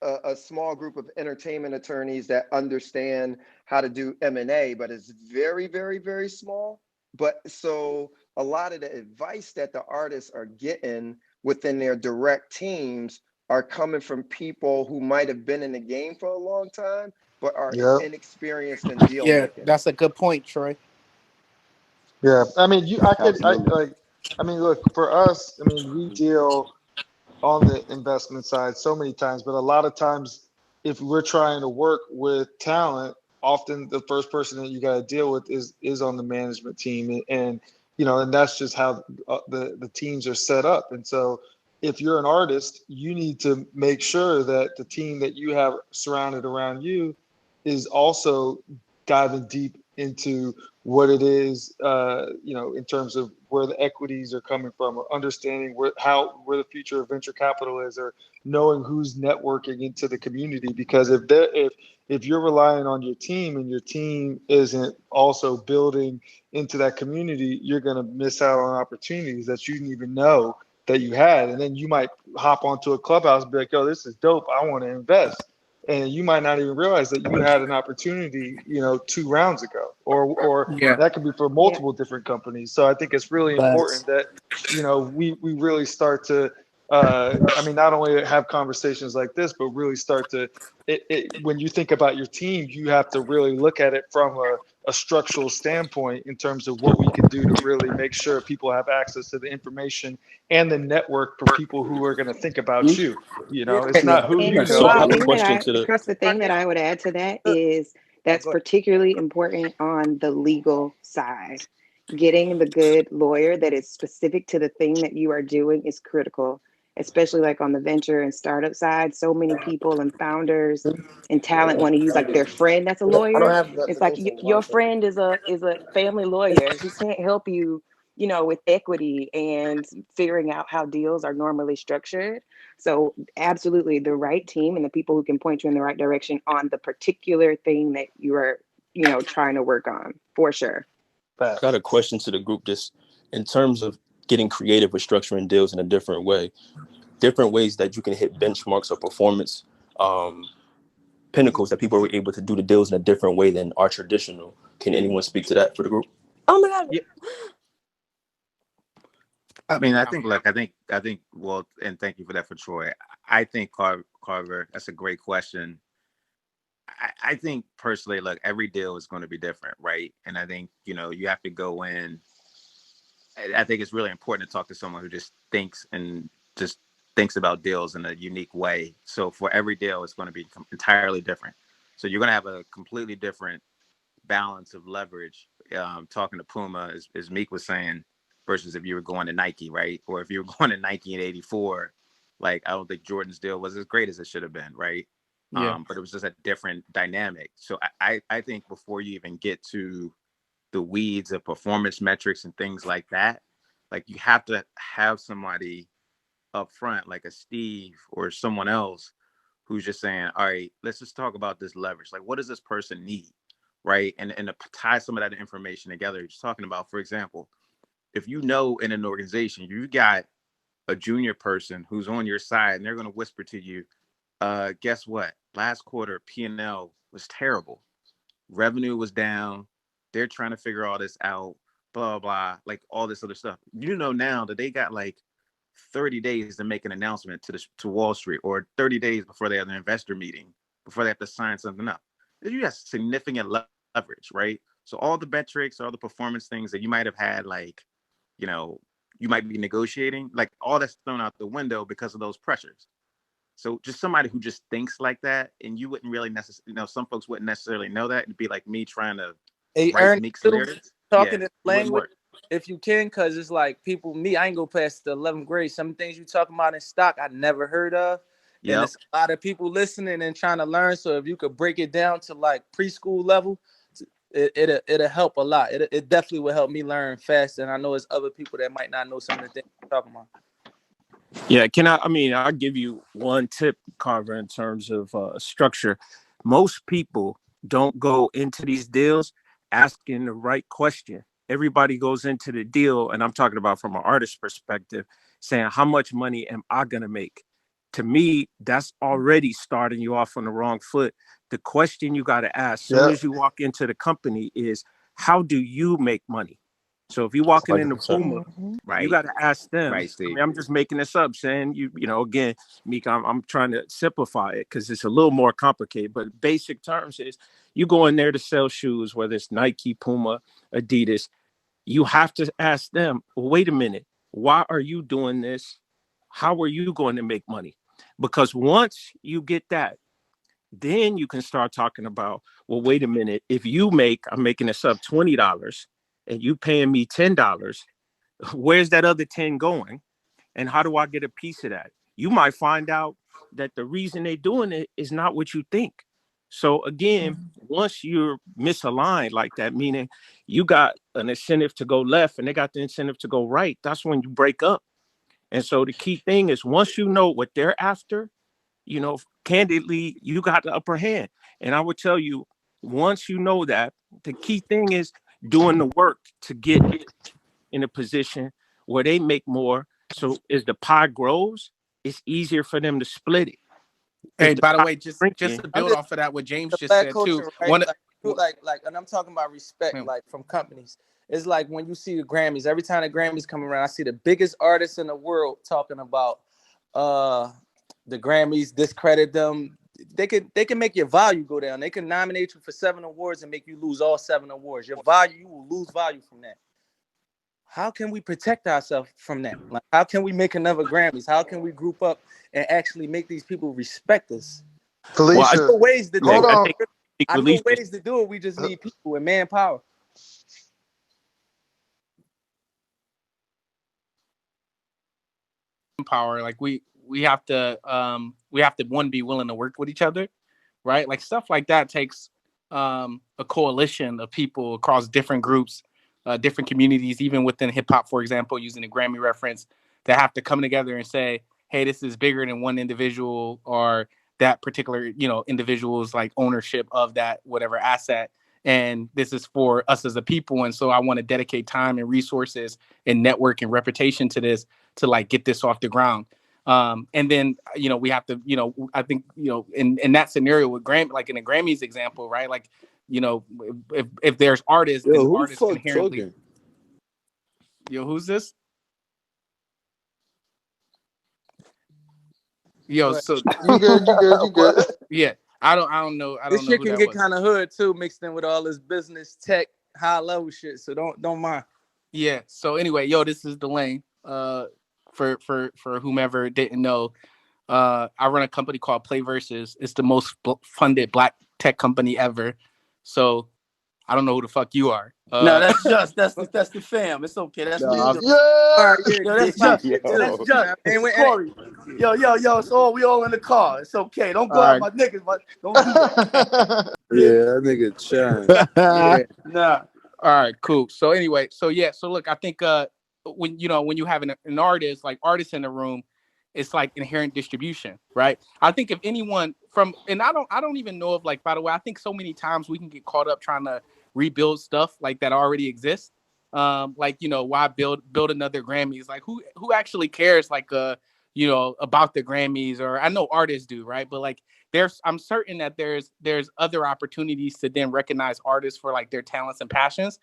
a small group of entertainment attorneys that understand how to do M&A, but it's very, very, very small. But so a lot of the advice that the artists are getting within their direct teams are coming from people who might have been in the game for a long time, but are Yep. inexperienced in deal yeah, making. that's a good point, Troy. Yeah. I mean, Absolutely. I mean, look, for us, I mean, we deal on the investment side so many times, but a lot of times, if we're trying to work with talent, often the first person that you got to deal with is on the management team, and and that's just how the teams are set up. And so, if you're an artist, you need to make sure that the team that you have surrounded around you is also diving deep into what it is, in terms of where the equities are coming from, or understanding where the future of venture capital is, or knowing who's networking into the community. Because if you're relying on your team and your team isn't also building into that community, you're going to miss out on opportunities that you didn't even know that you had. And then you might hop onto a Clubhouse and be like, "Oh, this is dope. I want to invest." And you might not even realize that you had an opportunity, 2 rounds ago, or Yeah, that could be for Yeah. multiple different companies. So I think it's really but important that we really start to, I mean, not only have conversations like this, but really start to, when you think about your team, you have to really look at it from a structural standpoint in terms of what we can do to really make sure people have access to the information and the network for people who are going to think about you. Yeah, It's not who And you nice. So Chris, I the have a know. thing that question I to the. Chris, the thing that I would add to that is oh, that's go ahead. particularly important on the legal side. Getting the good lawyer that is specific to the thing that you are doing is critical, especially like on the venture and startup side. So many people and founders and talent want to use like their friend that's a I don't lawyer. have It's nothing like else on the your water. friend is a family lawyer. He can't help you, with equity and figuring out how deals are normally structured. So absolutely the right team and the people who can point you in the right direction on the particular thing that you are, trying to work on for sure. Got Facts. a question to the group. Just in terms of getting creative with structuring deals in a different way, different ways that you can hit benchmarks or performance um, pinnacles that people were able to do the deals in a different way than our traditional. Can anyone speak to that for the group? Oh my god. Yeah, I mean, I think. Well, and thank you for that, for Troy. I think Carver. That's a great question. I think personally, look, every deal is going to be different, right? And I think you have to go in. I think it's really important to talk to someone who just thinks about deals in a unique way. So for every deal, it's going to be entirely different. So you're going to have a completely different balance of leverage. Talking to Puma, as Meek was saying, versus if you were going to Nike, right? Or if you were going to Nike in '84, like I don't think Jordan's deal was as great as it should have been, right? yeah, But it was just a different dynamic. So I think before you even get to the weeds of performance metrics and things like that, like you have to have somebody up front, like a Steve or someone else, who's just saying, all right, let's just talk about this leverage. Like, what does this person need? Right. And to tie some of that information together, just talking about, for example, if in an organization, you got a junior person who's on your side and they're going to whisper to you, guess what? Last quarter, P&L was terrible. Revenue was down. They're trying to figure all this out, blah, blah, like all this other stuff. Now that they got like 30 days to make an announcement to Wall Street, or 30 days before they have an investor meeting, before they have to sign something up. You got significant leverage, right? So all the metrics, all the performance things that you might have had, like, you know, you might be negotiating, like all that's thrown out the window because of those pressures. So just somebody who just thinks like that, and you wouldn't really necessarily, some folks wouldn't necessarily know that. It'd be like me trying to Hey, write Aaron, Meek's you lyrics. Yeah, talking it in wouldn't language work. if you can, because it's like people, me, I ain't go past the 11th grade. Some things you talking about in stock I never heard of. And Yep. it's a lot of people listening and trying to learn. So if you could break it down to like preschool level, it'll help a lot. It definitely will help me learn fast. And I know there's other people that might not know some of the things you're talking about. Yeah, can I? I mean, I'll give you one tip, Carver, in terms of structure. Most people don't go into these deals asking the right question. Everybody goes into the deal, and I'm talking about from an artist perspective, saying, how much money am I going to make? To me, that's already starting you off on the wrong foot. The question you got to ask soon Yep. as you walk into the company is, how do you make money? So if you're walking into 100%. Puma, you Right. got to ask them. Right, I Steve. mean, I'm just making this up, saying again, Meek, I'm trying to simplify it because it's a little more complicated. But basic terms is you go in there to sell shoes, whether it's Nike, Puma, Adidas. You have to ask them, well, wait a minute, why are you doing this? How are you going to make money? Because once you get that, then you can start talking about, well, wait a minute, if you make, I'm making this up, $20 and you paying me $10, where's that other 10 going? And how do I get a piece of that? You might find out that the reason they're doing it is not what you think. So again, once you're misaligned like that, meaning you got an incentive to go left and they got the incentive to go right, that's when you break up. And so the key thing is once you know what they're after, candidly, you got the upper hand. And I would tell you, once you know that, the key thing is doing the work to get in a position where they make more. So as the pie grows, it's easier for them to split it. Hey, If the by the pie way, just shrinking, to I'm build just off of that, what James the just black said too. culture, right? One, And I'm talking about respect, like from companies. It's like when you see the Grammys. Every time the Grammys come around, I see the biggest artists in the world talking about uh the Grammys, discredit them. They can make your value go down. They can nominate you for 7 awards and make you lose all 7 awards. Your value, you will lose value from that. How can we protect ourselves from that? Like, how can we make another Grammys? How can we group up and actually make these people respect us? well, I Felicia, know ways to yeah, do hold it. I on. think I know release this. ways to do it. We just need people and manpower. power. Like we have to one, be willing to work with each other, right? Like stuff like that takes a coalition of people across different groups, different communities, even within hip hop, for example, using the Grammy reference, that have to come together and say, hey, this is bigger than one individual or that particular, individual's like ownership of that whatever asset. And this is for us as a people. And so I want to dedicate time and resources and network and reputation to this to like get this off the ground. And then, we have to, I think, in that scenario with Grammy, like in the Grammys example, right? Like, if there's artists, Yo, then who the artists fuck inherently, talking? who's this? Yo, But so You good, you good, you good. what? yeah, I don't This know shit who can that get was. kind of hood too, mixed in with all this business tech high level shit. So don't mind. Yeah. So anyway, yo, this is Delane. For whomever didn't know, I run a company called Play Versus. It's the most funded black tech company ever. So I don't know who the fuck you are. No, that's the fam. It's okay. That's me. No, All Yeah. right, yeah, Yo, yeah, that's yeah, just. yeah, Yo, too. that's Yo. just. And It's when, Corey. Yo. So we all in the car. It's okay. Don't go all out right. my niggas, but don't do that. Yeah, Yeah. that nigga Chang. Yeah. Nah. All right, cool. So anyway, so yeah, so look, I think when you have an artist, like artists in the room, it's like inherent distribution, right? I think if anyone from, and I don't even know if, like, by the way, I think so many times we can get caught up trying to rebuild stuff like that already exists. Like, why build another Grammys? Like, who actually cares, like, about the Grammys? Or I know artists do, right? But like, I'm certain that there's other opportunities to then recognize artists for like their talents and passions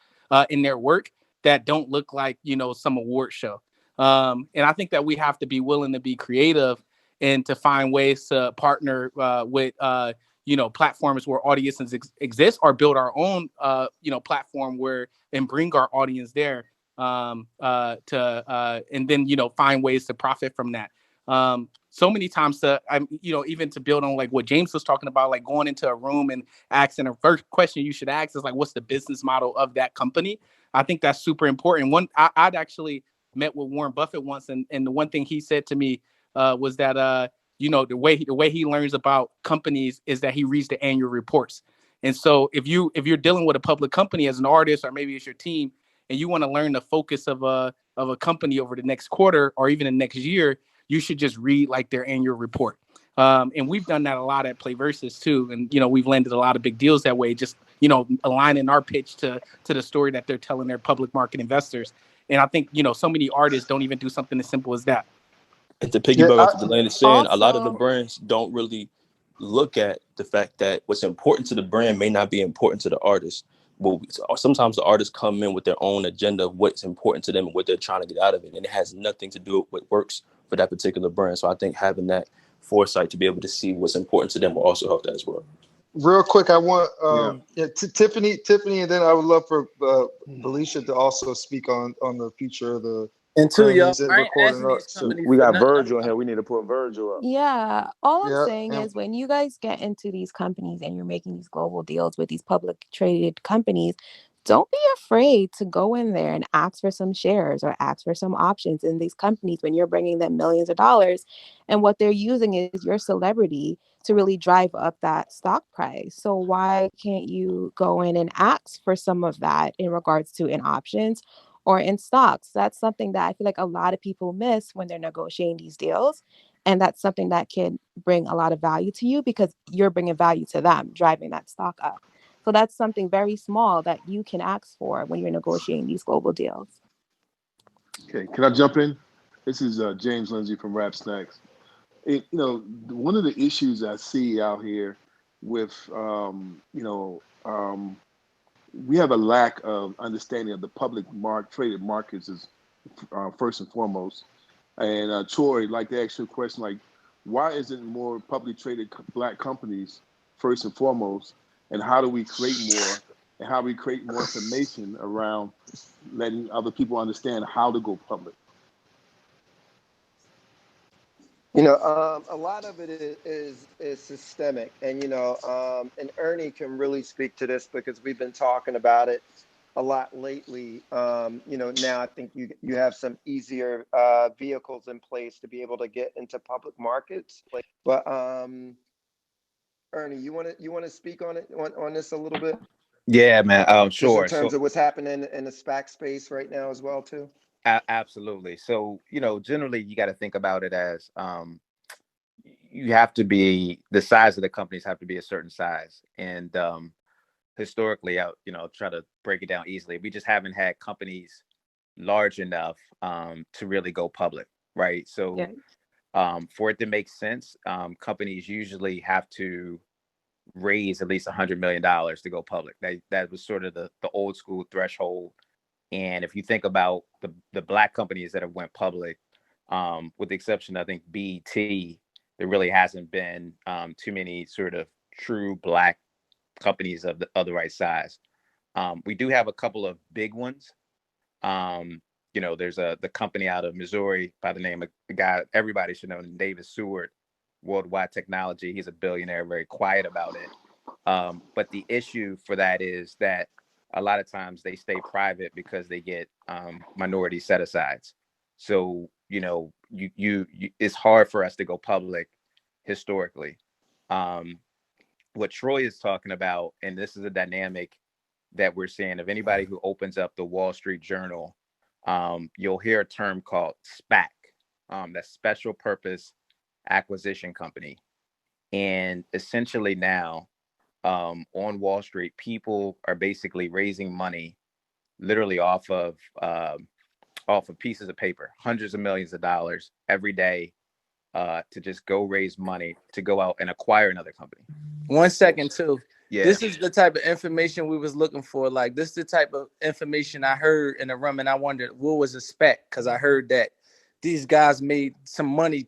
in their work that don't look like, some award show. And I think that we have to be willing to be creative and to find ways to partner with platforms where audiences exist, or build our own platform where and bring our audience there, to and then find ways to profit from that. So many times even to build on like what James was talking about, like going into a room and asking the first question you should ask is like, what's the business model of that company? I think that's super important. I'd actually met with Warren Buffett once, and the one thing he said to me was that the way he learns about companies is that he reads the annual reports. And so if you're dealing with a public company as an artist, or maybe it's your team, and you want to learn the focus of a company over the next quarter or even the next year, you should just read like their annual report. And we've done that a lot at Play Versus too. And, we've landed a lot of big deals that way, just, aligning our pitch to the story that they're telling their public market investors. And I think, so many artists don't even do something as simple as that. And to piggyback off what Delane is saying, a lot of the brands don't really look at the fact that what's important to the brand may not be important to the artist. Well, sometimes the artists come in with their own agenda of what's important to them and what they're trying to get out of it. And it has nothing to do with what works for that particular brand. So I think having that foresight to be able to see what's important to them will also help that as well. Real quick, I want Tiffany, and then I would love for Felicia to also speak on the future of the and two, y'all, Grammys and I ain't recording asking these arts. companies We for got nothing. Virgil in here. We need to put Virgil up. Yeah, all I'm Yeah, saying is when you guys get into these companies and you're making these global deals with these public traded companies, don't be afraid to go in there and ask for some shares or ask for some options in these companies when you're bringing them millions of dollars. And what they're using is your celebrity to really drive up that stock price. So why can't you go in and ask for some of that in regards to in options or in stocks? That's something that I feel like a lot of people miss when they're negotiating these deals. And that's something that can bring a lot of value to you because you're bringing value to them, driving that stock up. So that's something very small that you can ask for when you're negotiating these global deals. Okay, can I jump in? This is James Lindsay from Rap Snacks. One of the issues I see out here with, we have a lack of understanding of the public traded markets is first and foremost. And Troy, like to ask you a question, like, why isn't more publicly traded black companies first and foremost? And how do we create more? And how do we create more information around letting other people understand how to go public? A lot of it is systemic, and and Ernie can really speak to this because we've been talking about it a lot lately. Now I think you have some easier vehicles in place to be able to get into public markets. But Ernie, you want to speak on it on this a little bit? Yeah, man. Just in Sure. terms So of what's happening in the SPAC space right now as well too. absolutely. So generally you got to think about it as you have to be the size of the companies have to be a certain size, and historically, try to break it down easily. We just haven't had companies large enough to really go public, right? So for it to make sense, companies usually have to raise at least $100 million to go public. That was sort of the old school threshold. And if you think about the black companies that have went public, with the exception, I think BET, there really hasn't been too many sort of true black companies of the right size. We do have a couple of big ones. There's the company out of Missouri by the name of the guy everybody should know, David Seward, Worldwide Technology. He's a billionaire, very quiet about it. But the issue for that is that a lot of times they stay private because they get minority set-asides. So, it's hard for us to go public historically. What Troy is talking about, and this is a dynamic that we're seeing, of anybody who opens up the Wall Street Journal, you'll hear a term called SPAC, that's Special Purpose Acquisition Company. And essentially now, on Wall Street, people are basically raising money literally off of pieces of paper, hundreds of millions of dollars every day, to just go raise money to go out and acquire another company. 1 second too. Yeah. This is the type of information we was looking for. Like, this is the type of information I heard in the room, and I wondered what was a spec, because I heard that these guys made some money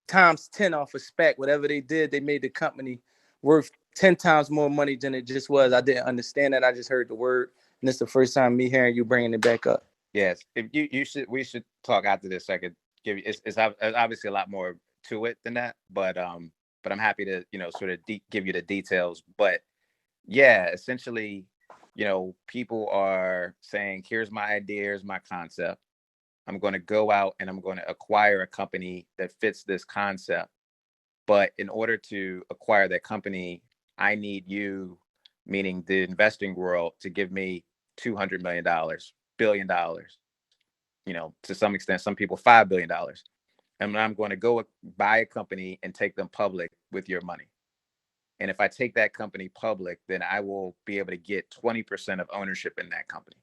times 10 off a spec. Whatever they did, they made the company worth 10 times more money than it just was. I didn't understand that. I just heard the word, and it's the first time me hearing you bringing it back up. Yes. If we should talk after this. I could give you, it's obviously a lot more to it than that, but I'm happy to, sort of give you the details. But yeah, essentially, people are saying, here's my idea, here's my concept. I'm going to go out and I'm going to acquire a company that fits this concept. But in order to acquire that company, I need you, meaning the investing world, to give me $200 million, $1 billion, to some extent, some people $5 billion. And I'm going to go buy a company and take them public with your money. And if I take that company public, then I will be able to get 20% of ownership in that company.